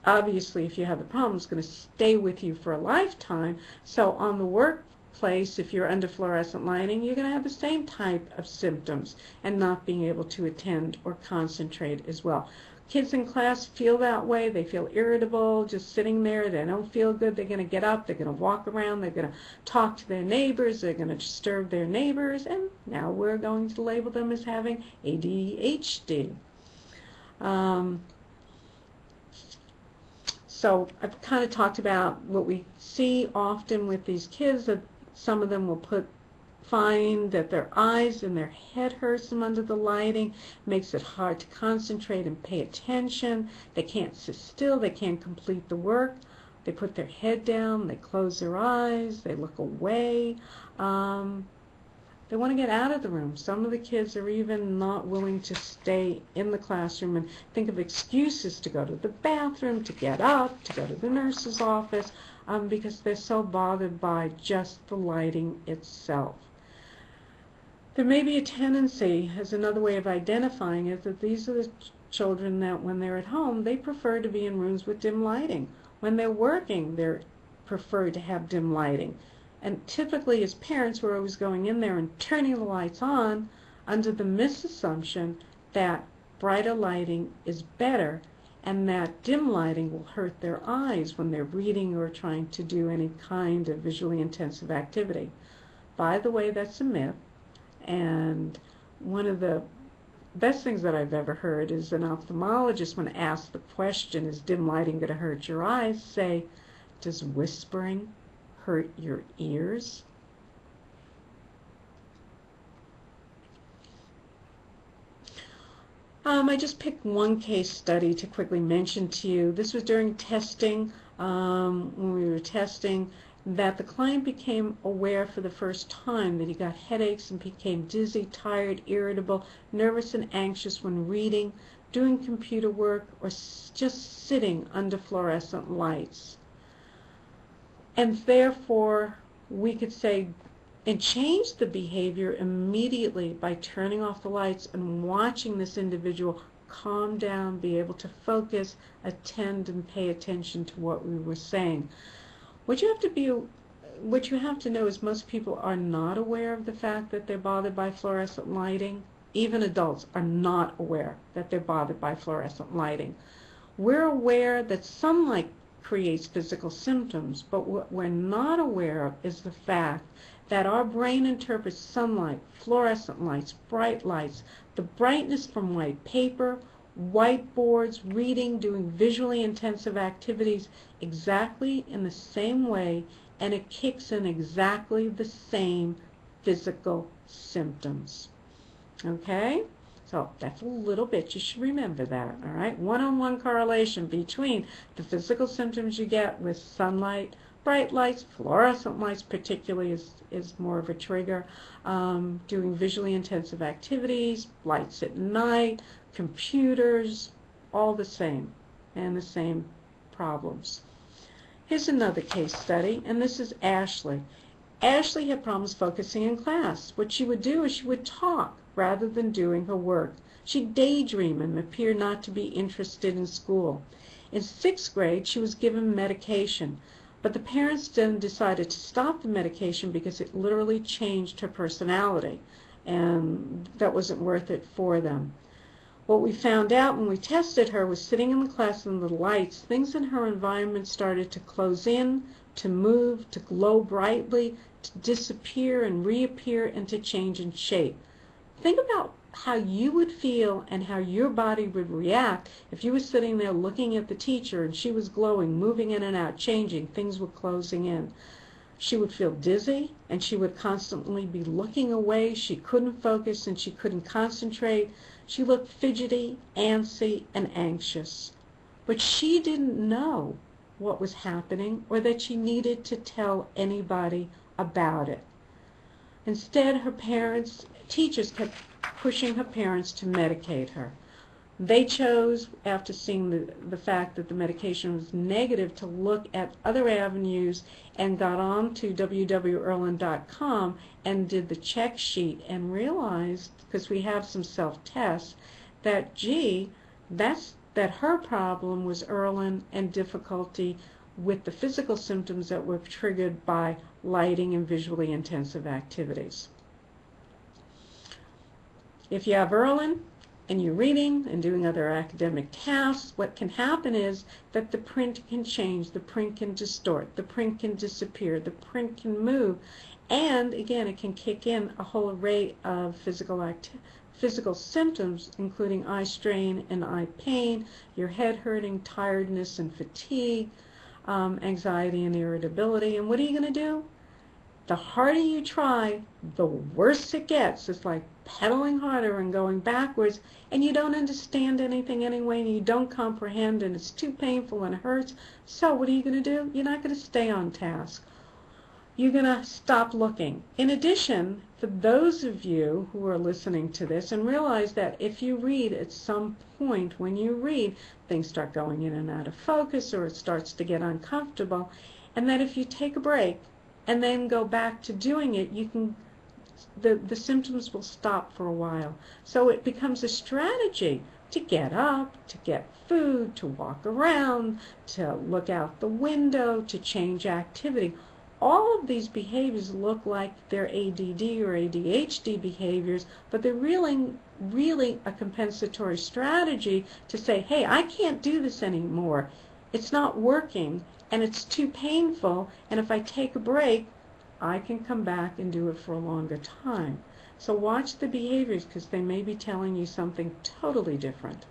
obviously, if you have the problem, it's going to stay with you for a lifetime. So on the workplace, if you're under fluorescent lighting, you're going to have the same type of symptoms and not being able to attend or concentrate as well. Kids in class feel that way. They feel irritable just sitting there. They don't feel good. They're going to get up. They're going to walk around. They're going to talk to their neighbors. They're going to disturb their neighbors. And now we're going to label them as having ADHD. So I've kind of talked about what we see often with these kids, that some of them will find that their eyes and their head hurts them under the lighting, makes it hard to concentrate and pay attention. They can't sit still, they can't complete the work. They put their head down, they close their eyes, they look away. They want to get out of the room. Some of the kids are even not willing to stay in the classroom and think of excuses to go to the bathroom, to get up, to go to the nurse's office, because they're so bothered by just the lighting itself. There may be a tendency, as another way of identifying it, that these are the children that when they're at home, they prefer to be in rooms with dim lighting. When they're working, they prefer to have dim lighting. And typically, as parents, we're always going in there and turning the lights on under the misassumption that brighter lighting is better and that dim lighting will hurt their eyes when they're reading or trying to do any kind of visually intensive activity. By the way, that's a myth. And one of the best things that I've ever heard is an ophthalmologist, when asked the question, is dim lighting going to hurt your eyes, say, does whispering hurt your ears? I just picked one case study to quickly mention to you. This was during testing, when we were testing, that the client became aware for the first time that he got headaches and became dizzy, tired, irritable, nervous and anxious when reading, doing computer work, or just sitting under fluorescent lights. And therefore, we could say and change the behavior immediately by turning off the lights and watching this individual calm down, be able to focus, attend, and pay attention to what we were saying. What you have to know is most people are not aware of the fact that they're bothered by fluorescent lighting. Even adults are not aware that they're bothered by fluorescent lighting. We're aware that sunlight creates physical symptoms, but what we're not aware of is the fact that our brain interprets sunlight, fluorescent lights, bright lights, the brightness from white paper, whiteboards, reading, doing visually intensive activities exactly in the same way, and it kicks in exactly the same physical symptoms. Okay? So that's a little bit, you should remember that, all right? One-on-one correlation between the physical symptoms you get with sunlight, bright lights, fluorescent lights particularly is more of a trigger, doing visually intensive activities, lights at night, computers, all the same, and the same problems. Here's another case study, and this is Ashley. Ashley had problems focusing in class. What she would do is she would talk rather than doing her work. She'd daydream and appear not to be interested in school. In 6th grade, she was given medication, but the parents then decided to stop the medication because it literally changed her personality, and that wasn't worth it for them. What we found out when we tested her was sitting in the class and the lights, things in her environment started to close in, to move, to glow brightly, to disappear and reappear, and to change in shape. Think about how you would feel and how your body would react if you were sitting there looking at the teacher and she was glowing, moving in and out, changing, things were closing in. She would feel dizzy, and she would constantly be looking away. She couldn't focus and she couldn't concentrate. She looked fidgety, antsy, and anxious. But she didn't know what was happening or that she needed to tell anybody about it. Instead, teachers kept pushing her parents to medicate her. They chose, after seeing the fact that the medication was negative, to look at other avenues and got on to www.irlen.com and did the check sheet and realized, because we have some self-tests, that, that her problem was Irlen and difficulty with the physical symptoms that were triggered by lighting and visually intensive activities. If you have Irlen and you're reading and doing other academic tasks, what can happen is that the print can change, the print can distort, the print can disappear, the print can move, and again, it can kick in a whole array of physical symptoms, including eye strain and eye pain, your head hurting, tiredness and fatigue, anxiety and irritability. And what are you going to do? The harder you try, the worse it gets. It's like pedaling harder and going backwards, and you don't understand anything anyway, and you don't comprehend, and it's too painful and it hurts. So what are you going to do? You're not going to stay on task. You're going to stop looking. In addition, for those of you who are listening to this and realize that if you read at some point, when you read, things start going in and out of focus, or it starts to get uncomfortable, and that if you take a break and then go back to doing it, the symptoms will stop for a while. So it becomes a strategy to get up, to get food, to walk around, to look out the window, to change activity. All of these behaviors look like they're ADD or ADHD behaviors, but they're really a compensatory strategy to say, hey, I can't do this anymore. It's not working, and it's too painful, and if I take a break, I can come back and do it for a longer time. So watch the behaviors, because they may be telling you something totally different.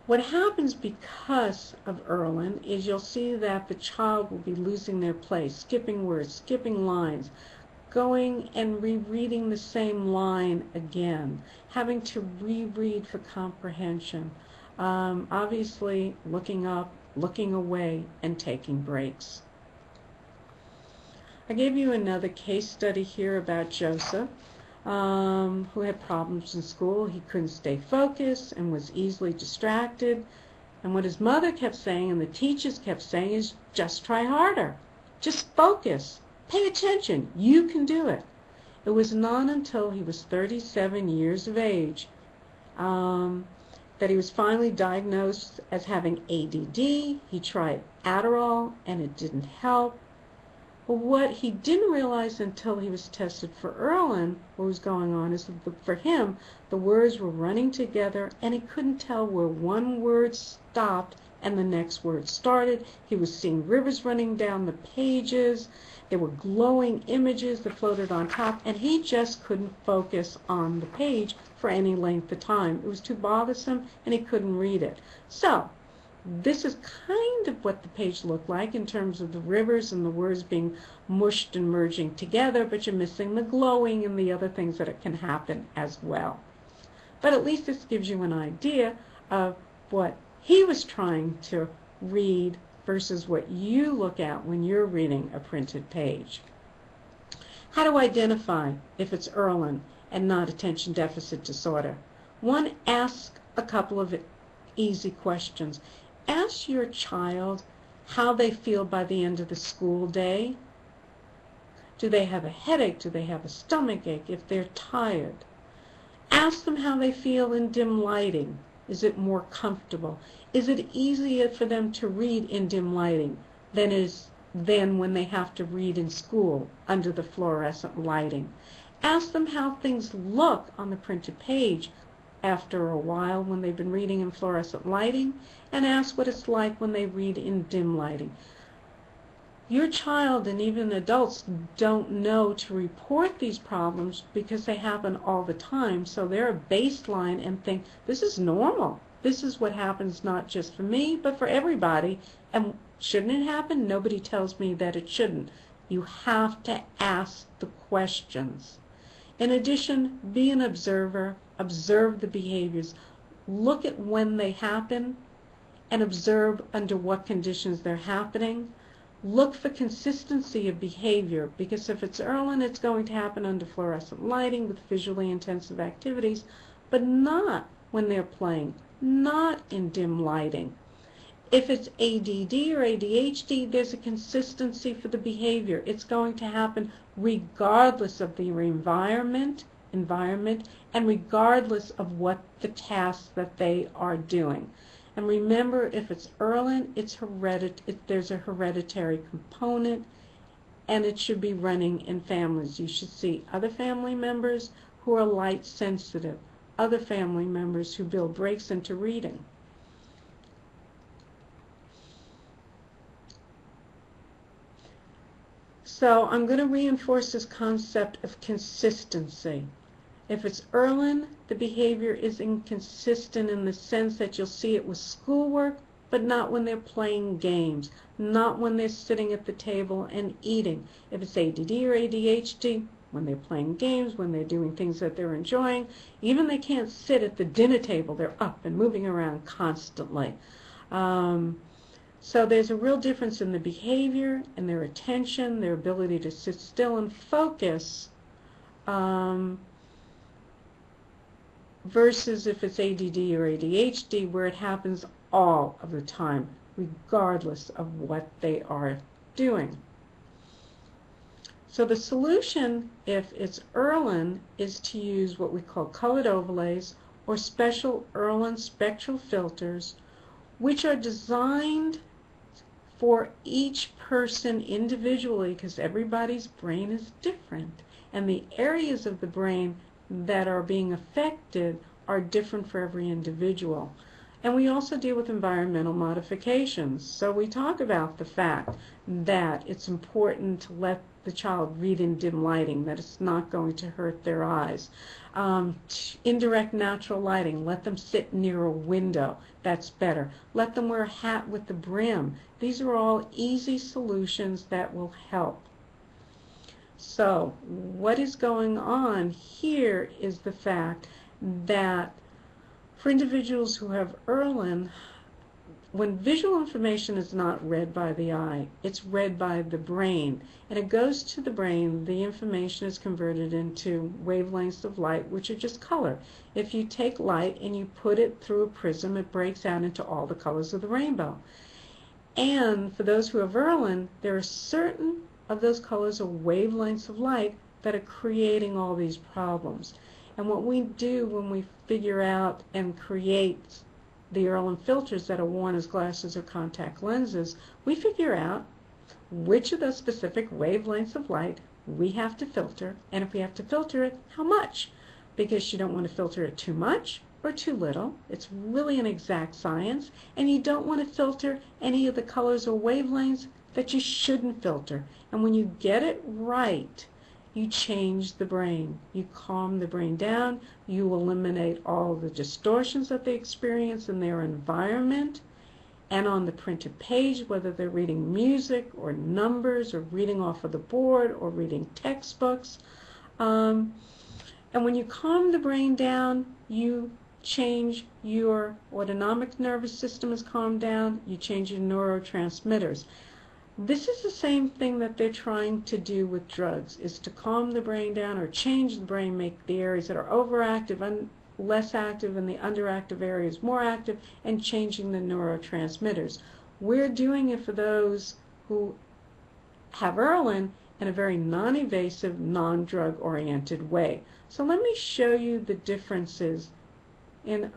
What happens because of Irlen is you'll see that the child will be losing their place, skipping words, skipping lines, going and rereading the same line again, having to reread for comprehension, obviously looking up, looking away, and taking breaks. I gave you another case study here about Joseph, who had problems in school. He couldn't stay focused and was easily distracted. And what his mother kept saying and the teachers kept saying is, just try harder. Just focus. Pay attention. You can do it. It was not until he was 37 years of age that he was finally diagnosed as having ADD. He tried Adderall and it didn't help. But what he didn't realize until he was tested for Irlen, what was going on, is that for him, the words were running together and he couldn't tell where one word stopped and the next word started. He was seeing rivers running down the pages. There were glowing images that floated on top, and he just couldn't focus on the page for any length of time. It was too bothersome, and he couldn't read it. So this is kind of what the page looked like in terms of the rivers and the words being mushed and merging together, but you're missing the glowing and the other things that can happen as well. But at least this gives you an idea of what he was trying to read versus what you look at when you're reading a printed page. How to identify if it's Irlen and not attention deficit disorder? One, ask a couple of easy questions. Ask your child how they feel by the end of the school day. Do they have a headache? Do they have a stomach ache? If they're tired. Ask them how they feel in dim lighting. Is it more comfortable? Is it easier for them to read in dim lighting than when they have to read in school under the fluorescent lighting? Ask them how things look on the printed page after a while when they've been reading in fluorescent lighting, and ask what it's like when they read in dim lighting. Your child and even adults don't know to report these problems because they happen all the time, so they're a baseline and think, this is normal. This is what happens not just for me, but for everybody. And shouldn't it happen? Nobody tells me that it shouldn't. You have to ask the questions. In addition, be an observer. Observe the behaviors. Look at when they happen and observe under what conditions they're happening. Look for consistency of behavior, because if it's Irlen, it's going to happen under fluorescent lighting with visually intensive activities, but not when they're playing, not in dim lighting. If it's ADD or ADHD, there's a consistency for the behavior. It's going to happen regardless of the environment and regardless of what the tasks that they are doing. And remember, if it's Irlen, there's a hereditary component, and it should be running in families. You should see other family members who are light sensitive, other family members who build breaks into reading. So I'm going to reinforce this concept of consistency. If it's Irlen, the behavior is inconsistent in the sense that you'll see it with schoolwork, but not when they're playing games, not when they're sitting at the table and eating. If it's ADD or ADHD, when they're playing games, when they're doing things that they're enjoying, even they can't sit at the dinner table, they're up and moving around constantly. So there's a real difference in the behavior and their attention, their ability to sit still and focus, versus if it's ADD or ADHD, where it happens all of the time, regardless of what they are doing. So the solution, if it's Irlen, is to use what we call colored overlays or special Irlen spectral filters, which are designed for each person individually, because everybody's brain is different, and the areas of the brain that are being affected are different for every individual. And we also deal with environmental modifications. So we talk about the fact that it's important to let the child read in dim lighting, that it's not going to hurt their eyes. Indirect natural lighting, let them sit near a window, that's better. Let them wear a hat with the brim. These are all easy solutions that will help. So what is going on here is the fact that for individuals who have Irlen, when visual information is not read by the eye, it's read by the brain. And it goes to the brain, the information is converted into wavelengths of light, which are just color. If you take light and you put it through a prism, it breaks out into all the colors of the rainbow. And for those who have Irlen, there are certain of those colors are wavelengths of light that are creating all these problems. And what we do when we figure out and create the Irlen filters that are worn as glasses or contact lenses, we figure out which of those specific wavelengths of light we have to filter, and if we have to filter it, how much, because you don't want to filter it too much or too little. It's really an exact science, and you don't want to filter any of the colors or wavelengths that you shouldn't filter. And when you get it right, you change the brain. You calm the brain down. You eliminate all the distortions that they experience in their environment and on the printed page, whether they're reading music or numbers or reading off of the board or reading textbooks. And when you calm the brain down, you change your autonomic nervous system is calmed down, you change your neurotransmitters. This is the same thing that they're trying to do with drugs, is to calm the brain down or change the brain, make the areas that are overactive less active and the underactive areas more active, and changing the neurotransmitters. We're doing it for those who have Irlen in a very non-invasive, non-drug oriented way. So let me show you the differences in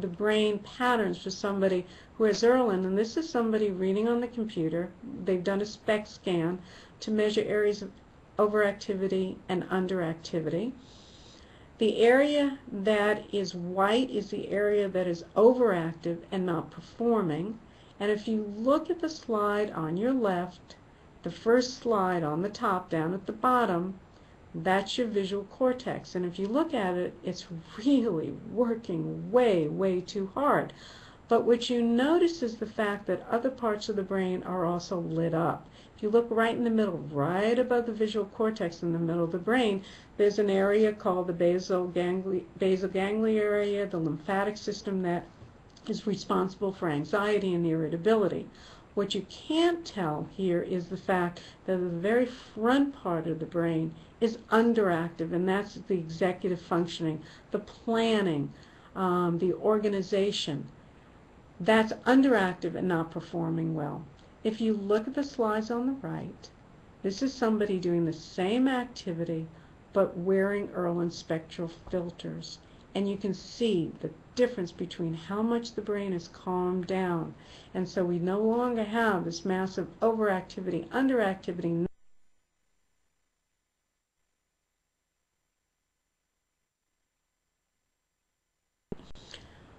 the brain patterns for somebody who has Irlen, and this is somebody reading on the computer. They've done a SPECT scan to measure areas of overactivity and underactivity. The area that is white is the area that is overactive and not performing. And if you look at the slide on your left, the first slide on the top down at the bottom, that's your visual cortex. And if you look at it, it's really working way, way too hard. But what you notice is the fact that other parts of the brain are also lit up. If you look right in the middle, right above the visual cortex in the middle of the brain, there's an area called the basal ganglia area, the lymphatic system that is responsible for anxiety and irritability. What you can't tell here is the fact that the very front part of the brain is underactive, and that's the executive functioning, the planning, the organization. That's underactive and not performing well. If you look at the slides on the right, this is somebody doing the same activity but wearing Irlen spectral filters. And you can see the difference between how much the brain is calmed down. And so we no longer have this massive overactivity, underactivity.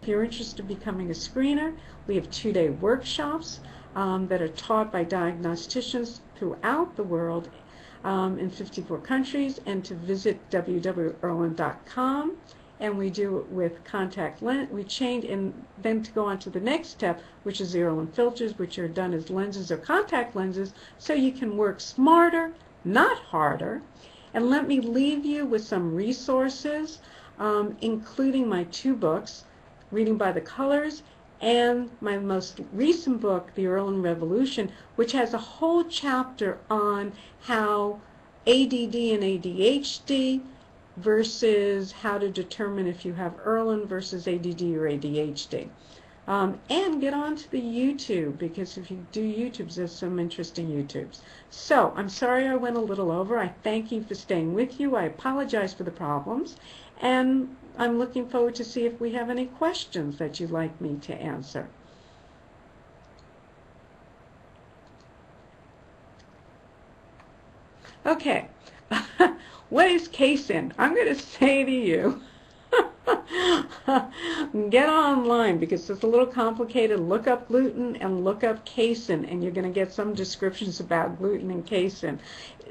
If you're interested in becoming a screener, we have 2-day workshops that are taught by diagnosticians throughout the world in 54 countries, and to visit www.irlen.com. And we do it with contact lens. We change, and then to go on to the next step, which is the Irlen filters, which are done as lenses or contact lenses, so you can work smarter, not harder. And let me leave you with some resources, including my 2 books, Reading by the Colors, and my most recent book, The Irlen Revolution, which has a whole chapter on how ADD and ADHD versus how to determine if you have Irlen versus ADD or ADHD. And get on to the YouTube, because if you do YouTubes, there's some interesting YouTubes. So I'm sorry I went a little over. I thank you for staying with you. I apologize for the problems, and I'm looking forward to see if we have any questions that you'd like me to answer. Okay, what is casein? I'm going to say to you, get online, because it's a little complicated. Look up gluten and look up casein, and you're going to get some descriptions about gluten and casein.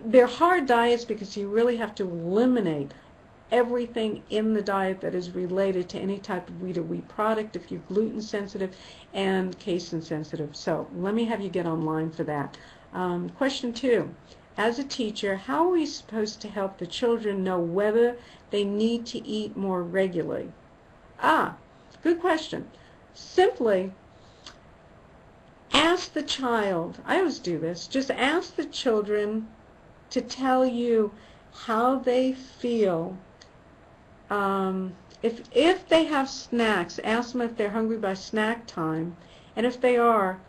They're hard diets because you really have to eliminate everything in the diet that is related to any type of wheat product if you're gluten sensitive and casein sensitive. So let me have you get online for that. Question 2. As a teacher, how are we supposed to help the children know whether they need to eat more regularly? Good question. Simply ask the child. I always do this. Just ask the children to tell you how they feel. If they have snacks, ask them if they're hungry by snack time, and if they are,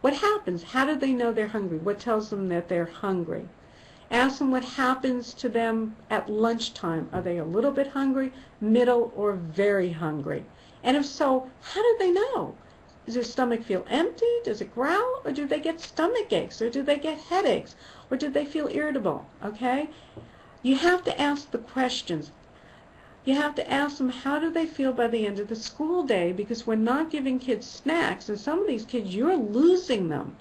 what happens? How do they know they're hungry? What tells them that they're hungry? Ask them what happens to them at lunchtime. Are they a little bit hungry, middle, or very hungry? And if so, how do they know? Does their stomach feel empty? Does it growl? Or do they get stomach aches? Or do they get headaches? Or do they feel irritable? Okay? You have to ask the questions. You have to ask them, how do they feel by the end of the school day? Because we're not giving kids snacks, and some of these kids, you're losing them.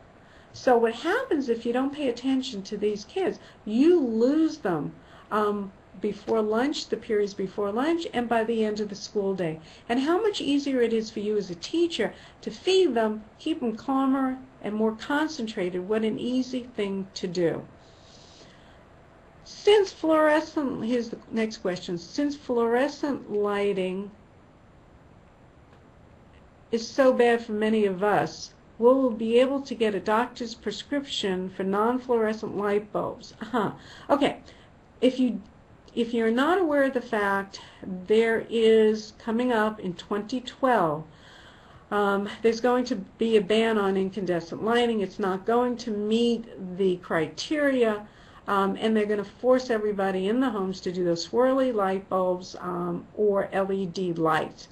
So what happens if you don't pay attention to these kids? You lose them before lunch, the periods before lunch, and by the end of the school day. And how much easier it is for you as a teacher to feed them, keep them calmer and more concentrated. What an easy thing to do. Since fluorescent, here's the next question, since fluorescent lighting is so bad for many of us, will we be able to get a doctor's prescription for non-fluorescent light bulbs? Okay, if you're not aware of the fact, there is coming up in 2012, there's going to be a ban on incandescent lighting. It's not going to meet the criteria, and they're going to force everybody in the homes to do those swirly light bulbs or LED lights.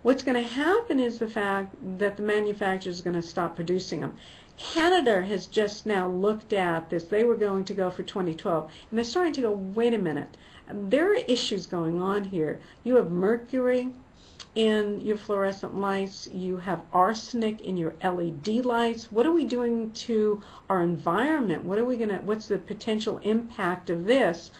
What's going to happen is the fact that the manufacturers are going to stop producing them. Canada has just now looked at this. They were going to go for 2012, and they're starting to go, wait a minute, there are issues going on here. You have mercury in your fluorescent lights. You have arsenic in your LED lights. What are we doing to our environment? What's the potential impact of this?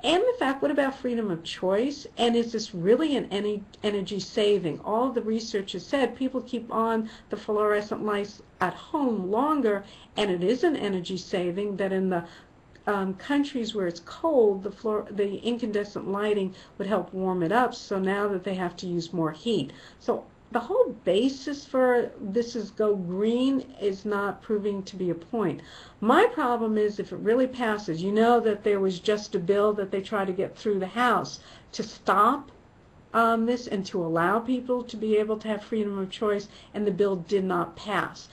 And the fact, what about freedom of choice? And is this really an energy saving? All of the research has said people keep on the fluorescent lights at home longer, and it is an energy saving, that in the countries where it's cold, the incandescent lighting would help warm it up, so now that they have to use more heat. So the whole basis for this is go green is not proving to be a point. My problem is if it really passes, you know that there was just a bill that they tried to get through the House to stop this and to allow people to be able to have freedom of choice, and the bill did not pass.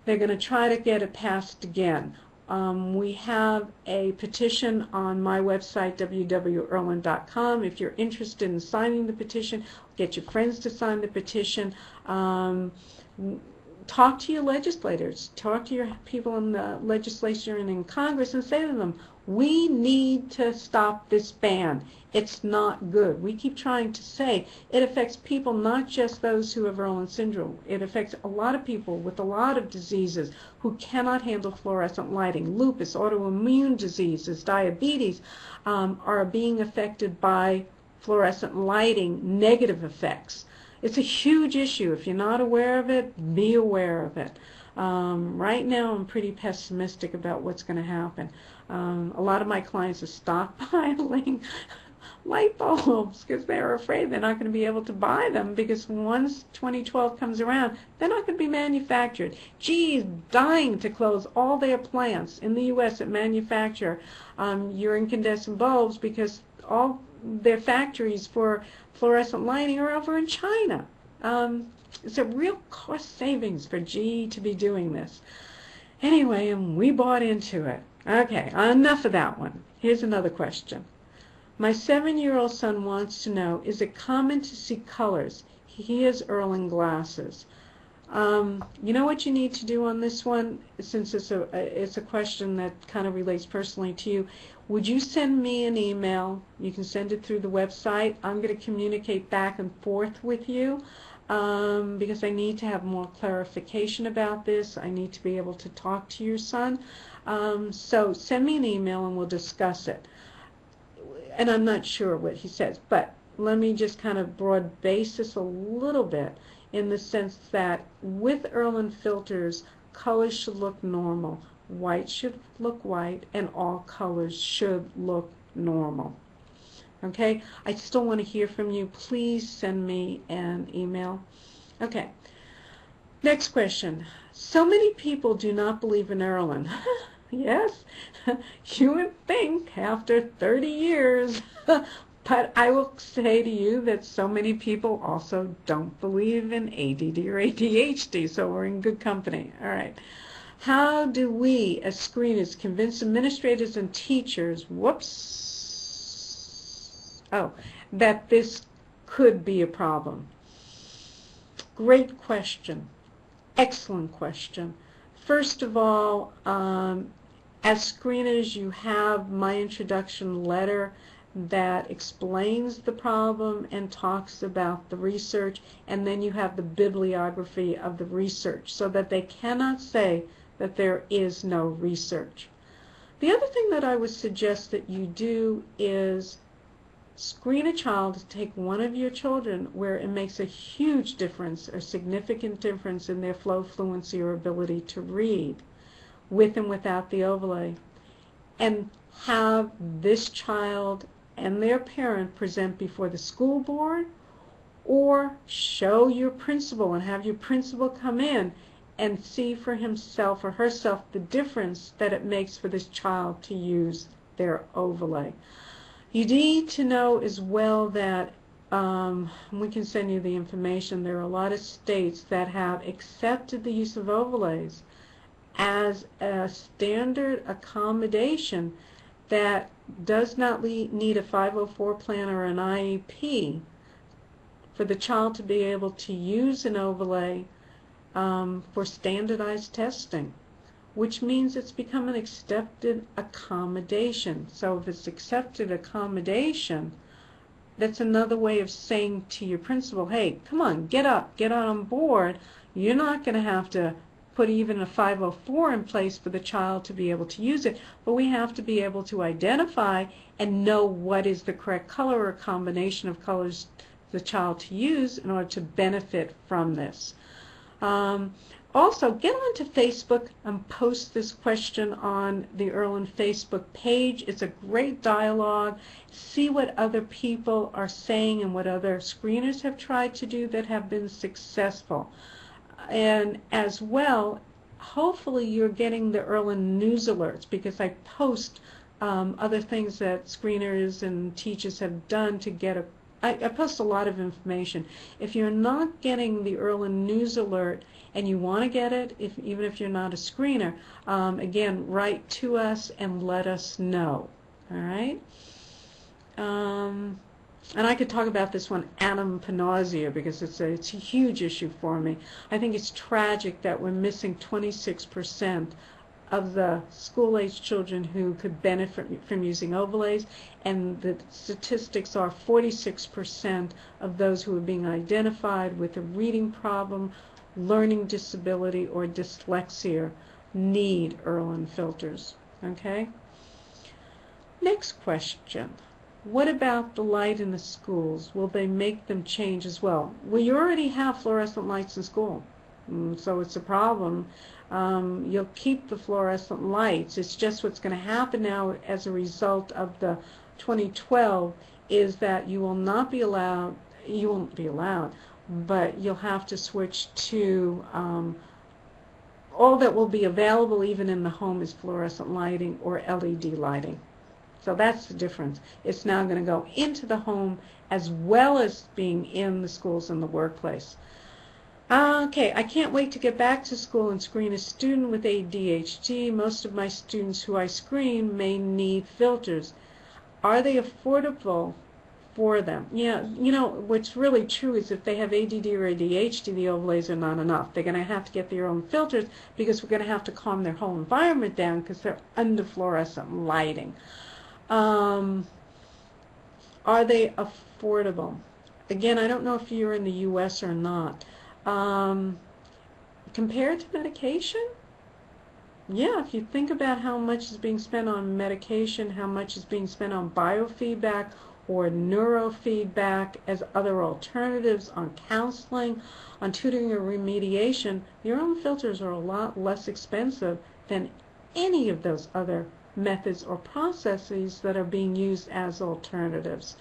They're going to try to get it passed again. We have a petition on my website, www.irlen.com. If you're interested in signing the petition, get your friends to sign the petition. Talk to your legislators. Talk to your people in the legislature and in Congress and say to them, we need to stop this ban. It's not good. We keep trying to say it affects people, not just those who have Irlen syndrome. It affects a lot of people with a lot of diseases who cannot handle fluorescent lighting. Lupus, autoimmune diseases, diabetes are being affected by fluorescent lighting negative effects. It's a huge issue. If you're not aware of it, be aware of it. Right now I'm pretty pessimistic about what's going to happen. A lot of my clients are stockpiling light bulbs because they're afraid they're not going to be able to buy them, because once 2012 comes around, they're not going to be manufactured. GE is dying to close all their plants in the U.S. that manufacture your incandescent bulbs, because all their factories for fluorescent lighting are over in China. It's a real cost savings for GE to be doing this. Anyway, and we bought into it. Okay, enough of that one. Here's another question. My 7-year-old son wants to know, is it common to see colors? He has Irlen glasses. You know what you need to do on this one, since it's a question that kind of relates personally to you. Would you send me an email? You can send it through the website. I'm going to communicate back and forth with you because I need to have more clarification about this. I need to be able to talk to your son. So send me an email and we'll discuss it. And I'm not sure what he says, but let me just kind of broad base this a little bit, in the sense that with Irlen filters, colors should look normal. White should look white, and all colors should look normal. Okay? I still want to hear from you. Please send me an email. Okay. Next question. So many people do not believe in Irlen. Yes, you would think after 30 years. But I will say to you that so many people also don't believe in ADD or ADHD, so we're in good company. All right. How do we, as screeners, convince administrators and teachers, that this could be a problem? Great question. Excellent question. First of all, as screeners, you have my introduction letter that explains the problem and talks about the research, and then you have the bibliography of the research so that they cannot say that there is no research. The other thing that I would suggest that you do is screen a child, take one of your children where it makes a huge difference, a significant difference in their flow, fluency, or ability to read, with and without the overlay, and have this child and their parent present before the school board, or show your principal and have your principal come in and see for himself or herself the difference that it makes for this child to use their overlay. You need to know as well that we can send you the information. There are a lot of states that have accepted the use of overlays as a standard accommodation that does not need a 504 plan or an IEP for the child to be able to use an overlay for standardized testing, which means it's become an accepted accommodation. So if it's accepted accommodation, that's another way of saying to your principal, hey, come on, get up, get on board. You're not going to have to put even a 504 in place for the child to be able to use it, but we have to be able to identify and know what is the correct color or combination of colors for the child to use in order to benefit from this. Also, get onto Facebook and post this question on the Irlen Facebook page. It's a great dialogue. See what other people are saying and what other screeners have tried to do that have been successful. And as well, hopefully you're getting the Irlen news alerts, because I post other things that screeners and teachers have done to get I post a lot of information. If you're not getting the Irlen news alert and you want to get it, even if you're not a screener, again, write to us and let us know. All right? And I could talk about this one, anapanausia, because it's a huge issue for me. I think it's tragic that we're missing 26% of the school-age children who could benefit from using overlays, and the statistics are 46% of those who are being identified with a reading problem, learning disability, or dyslexia need Irlen filters. Okay? Next question. What about the light in the schools? Will they make them change as well? Well, you already have fluorescent lights in school, so it's a problem. You'll keep the fluorescent lights. It's just what's going to happen now as a result of the 2012 is that you will not be allowed, you won't be allowed, but you'll have to switch to all that will be available even in the home is fluorescent lighting or LED lighting. So that's the difference. It's now going to go into the home as well as being in the schools and the workplace. Okay, I can't wait to get back to school and screen a student with ADHD. Most of my students who I screen may need filters. Are they affordable for them? Yeah, you know, what's really true is if they have ADD or ADHD, the overlays are not enough. They're going to have to get their own filters because we're going to have to calm their whole environment down because they're under fluorescent lighting. Are they affordable? Again, I don't know if you're in the U.S. or not. Compared to medication, yeah, if you think about how much is being spent on medication, how much is being spent on biofeedback or neurofeedback as other alternatives, on counseling, on tutoring or remediation, your own filters are a lot less expensive than any of those other methods or processes that are being used as alternatives.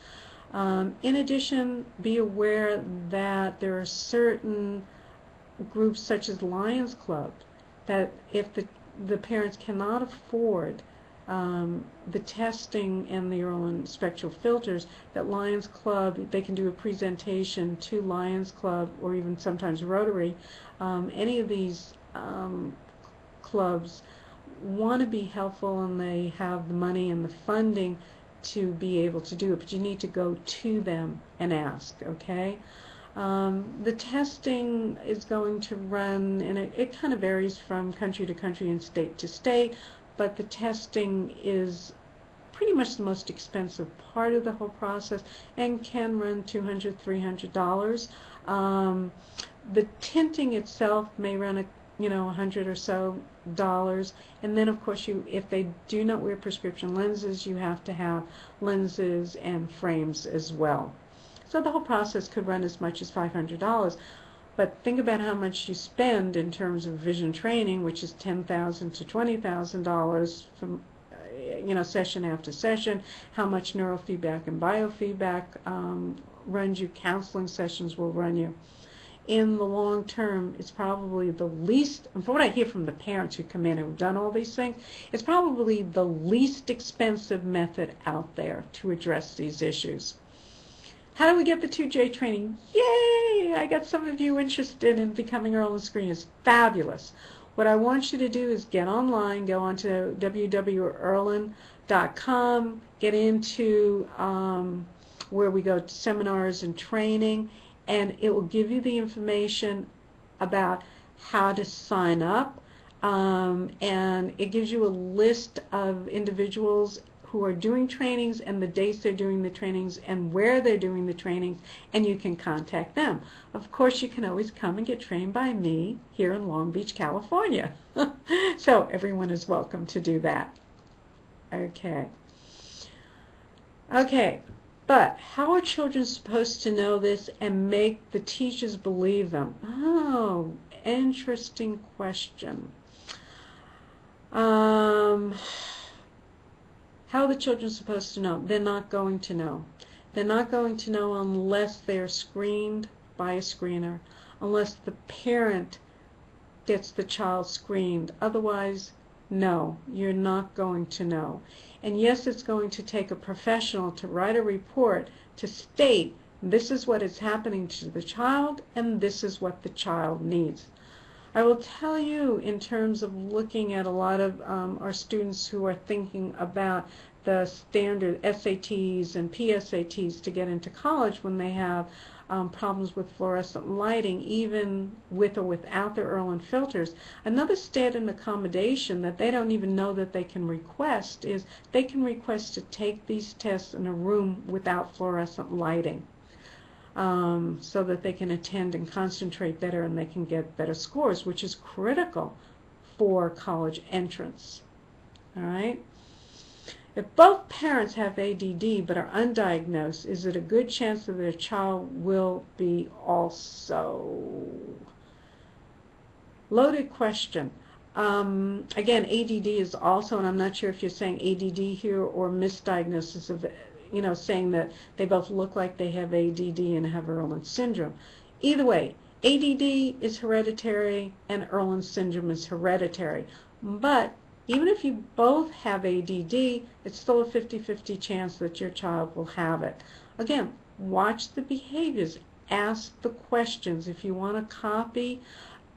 In addition, be aware that there are certain groups such as Lions Club that if the parents cannot afford the testing and their own spectral filters, that Lions Club, they can do a presentation to Lions Club or even sometimes Rotary. Any of these clubs want to be helpful, and they have the money and the funding to be able to do it, but you need to go to them and ask, okay? The testing is going to run, and it kind of varies from country to country and state to state, but the testing is pretty much the most expensive part of the whole process and can run $200, $300. The tinting itself may run $100 or so, and then of course if they do not wear prescription lenses, you have to have lenses and frames as well. So the whole process could run as much as $500. But think about how much you spend in terms of vision training, which is $10,000 to $20,000 from session after session. How much neurofeedback and biofeedback runs you, counseling sessions will run you. In the long term, it's probably the least, and from what I hear from the parents who come in and have done all these things, it's probably the least expensive method out there to address these issues. How do we get the 2J training? Yay! I got some of you interested in becoming Irlen Screeners. Fabulous. What I want you to do is get online, go onto www.irlen.com, get into where we go to seminars and training, and it will give you the information about how to sign up, and it gives you a list of individuals who are doing trainings and the dates they're doing the trainings and where they're doing the trainings, and you can contact them. Of course, you can always come and get trained by me here in Long Beach, California. So everyone is welcome to do that. Okay. Okay, but how are children supposed to know this and make the teachers believe them? Oh, interesting question. How are the children supposed to know? They're not going to know. They're not going to know unless they're screened by a screener, unless the parent gets the child screened. Otherwise, no, you're not going to know. And yes, it's going to take a professional to write a report to state this is what is happening to the child and this is what the child needs. I will tell you, in terms of looking at a lot of our students who are thinking about the standard SATs and PSATs to get into college when they have problems with fluorescent lighting, even with or without their Irlen filters. Another standard accommodation that they don't even know that they can request is they can request to take these tests in a room without fluorescent lighting. So that they can attend and concentrate better and they can get better scores, which is critical for college entrance. All right? If both parents have ADD but are undiagnosed, is it a good chance that their child will be also? Loaded question. Again, ADD is also, and I'm not sure if you're saying ADD here or misdiagnosis of saying that they both look like they have ADD and have Irlen syndrome. Either way, ADD is hereditary and Irlen syndrome is hereditary. But even if you both have ADD, it's still a 50-50 chance that your child will have it. Again, watch the behaviors. Ask the questions. If you want a copy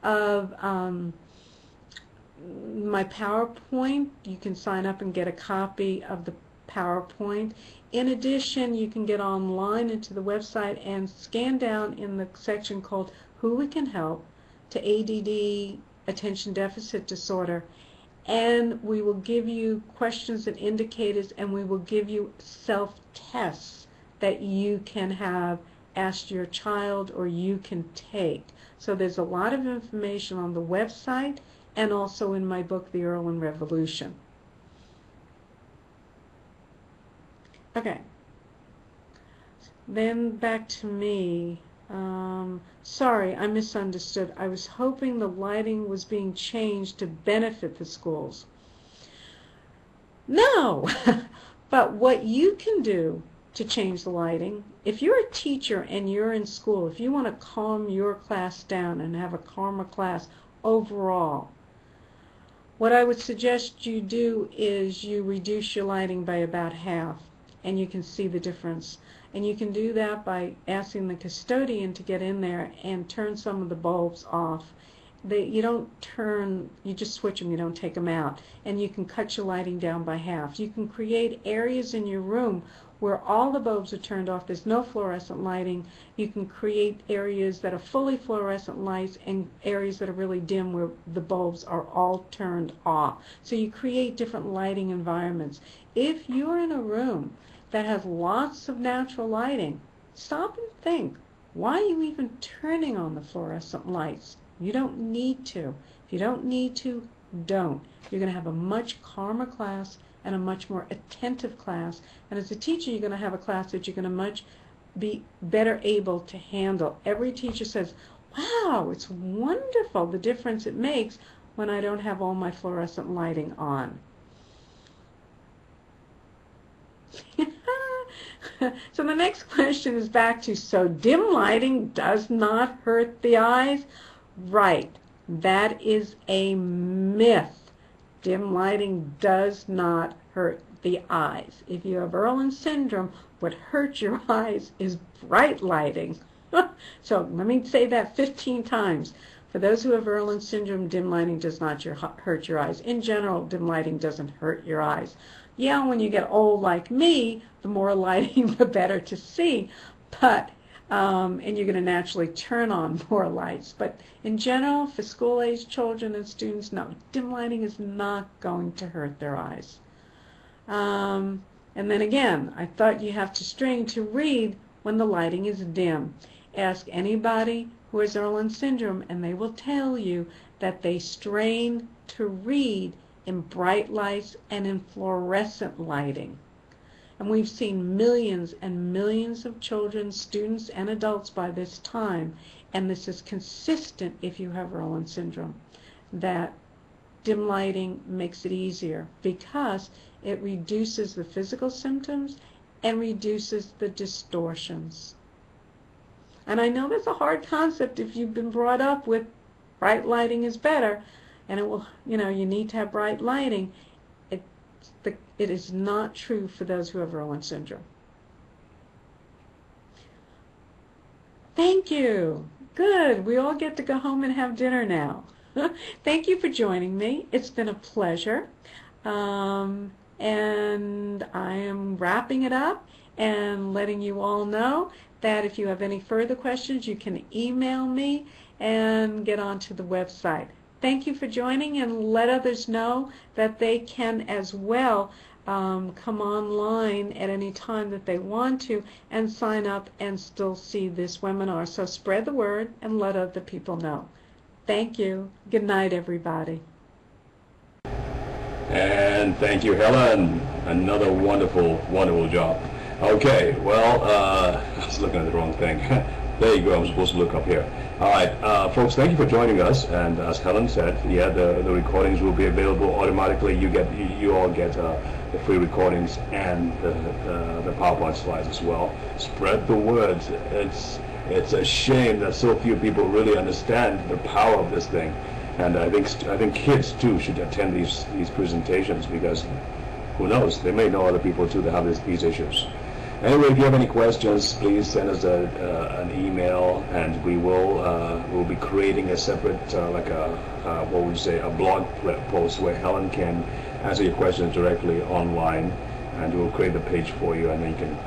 of my PowerPoint, you can sign up and get a copy of the PowerPoint. In addition, you can get online into the website and scan down in the section called Who We Can Help to ADD, Attention Deficit Disorder, and we will give you questions and indicators, and we will give you self-tests that you can have asked your child or you can take. So there's a lot of information on the website and also in my book, The Irlen Revolution. Okay, then back to me. Sorry, I misunderstood. I was hoping the lighting was being changed to benefit the schools. No, but what you can do to change the lighting, if you're a teacher and you're in school, if you want to calm your class down and have a calmer class overall, what I would suggest you do is you reduce your lighting by about half. And you can see the difference. And you can do that by asking the custodian to get in there and turn some of the bulbs off you don't turn, you just switch them, you don't take them out. And you can cut your lighting down by half. You can create areas in your room where all the bulbs are turned off. There's no fluorescent lighting. You can create areas that are fully fluorescent lights and areas that are really dim where the bulbs are all turned off. So you create different lighting environments. If you're in a room that has lots of natural lighting, stop and think, why are you even turning on the fluorescent lights? You don't need to. If you don't need to, don't. You're going to have a much calmer class and a much more attentive class. And as a teacher, you're going to have a class that you're going to be better able to handle. Every teacher says, wow, it's wonderful the difference it makes when I don't have all my fluorescent lighting on. So the next question is back to, so dim lighting does not hurt the eyes? Right, that is a myth. Dim lighting does not hurt the eyes. If you have Irlen syndrome, what hurts your eyes is bright lighting. So let me say that 15 times. For those who have Irlen syndrome, dim lighting does not hurt your eyes. In general, dim lighting doesn't hurt your eyes. Yeah, when you get old like me, the more lighting, the better to see. But and you're going to naturally turn on more lights. But in general, for school-age children and students, no, dim lighting is not going to hurt their eyes. And then again, I thought you have to strain to read when the lighting is dim. Ask anybody who has Irlen syndrome, and they will tell you that they strain to read in bright lights and in fluorescent lighting. And we've seen millions and millions of children, students, and adults by this time, and this is consistent if you have Irlen syndrome, that dim lighting makes it easier because it reduces the physical symptoms and reduces the distortions. And I know that's a hard concept if you've been brought up with bright lighting is better, and it will, you need to have bright lighting. It is not true for those who have Irlen syndrome. Thank you. Good. We all get to go home and have dinner now. Thank you for joining me. It's been a pleasure. And I am wrapping it up and letting you all know that if you have any further questions, you can email me and get onto the website. Thank you for joining, and let others know that they can as well come online at any time that they want to and sign up and still see this webinar. So spread the word and let other people know. Thank you. Good night, everybody. And thank you, Helen. Another wonderful, wonderful job. Okay, well, I was looking at the wrong thing. There you go, I'm supposed to look up here. All right, folks, thank you for joining us. And as Helen said, yeah, the recordings will be available automatically. You all get the free recordings and the PowerPoint slides as well. Spread the word. It's a shame that so few people really understand the power of this thing. And I think kids too should attend these presentations, because who knows, they may know other people too that have these issues. Anyway, if you have any questions, please send us an email, and we'll be creating a separate what would you say, a blog post where Helen can answer your questions directly online, and we'll create the page for you, and then you can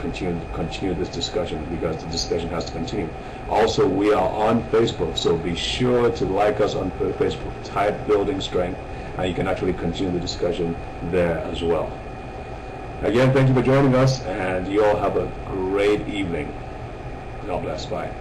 continue this discussion, because the discussion has to continue. Also, we are on Facebook, so be sure to like us on Facebook. Type Building Strength, and you can actually continue the discussion there as well. Again, thank you for joining us, and you all have a great evening. God bless. Bye.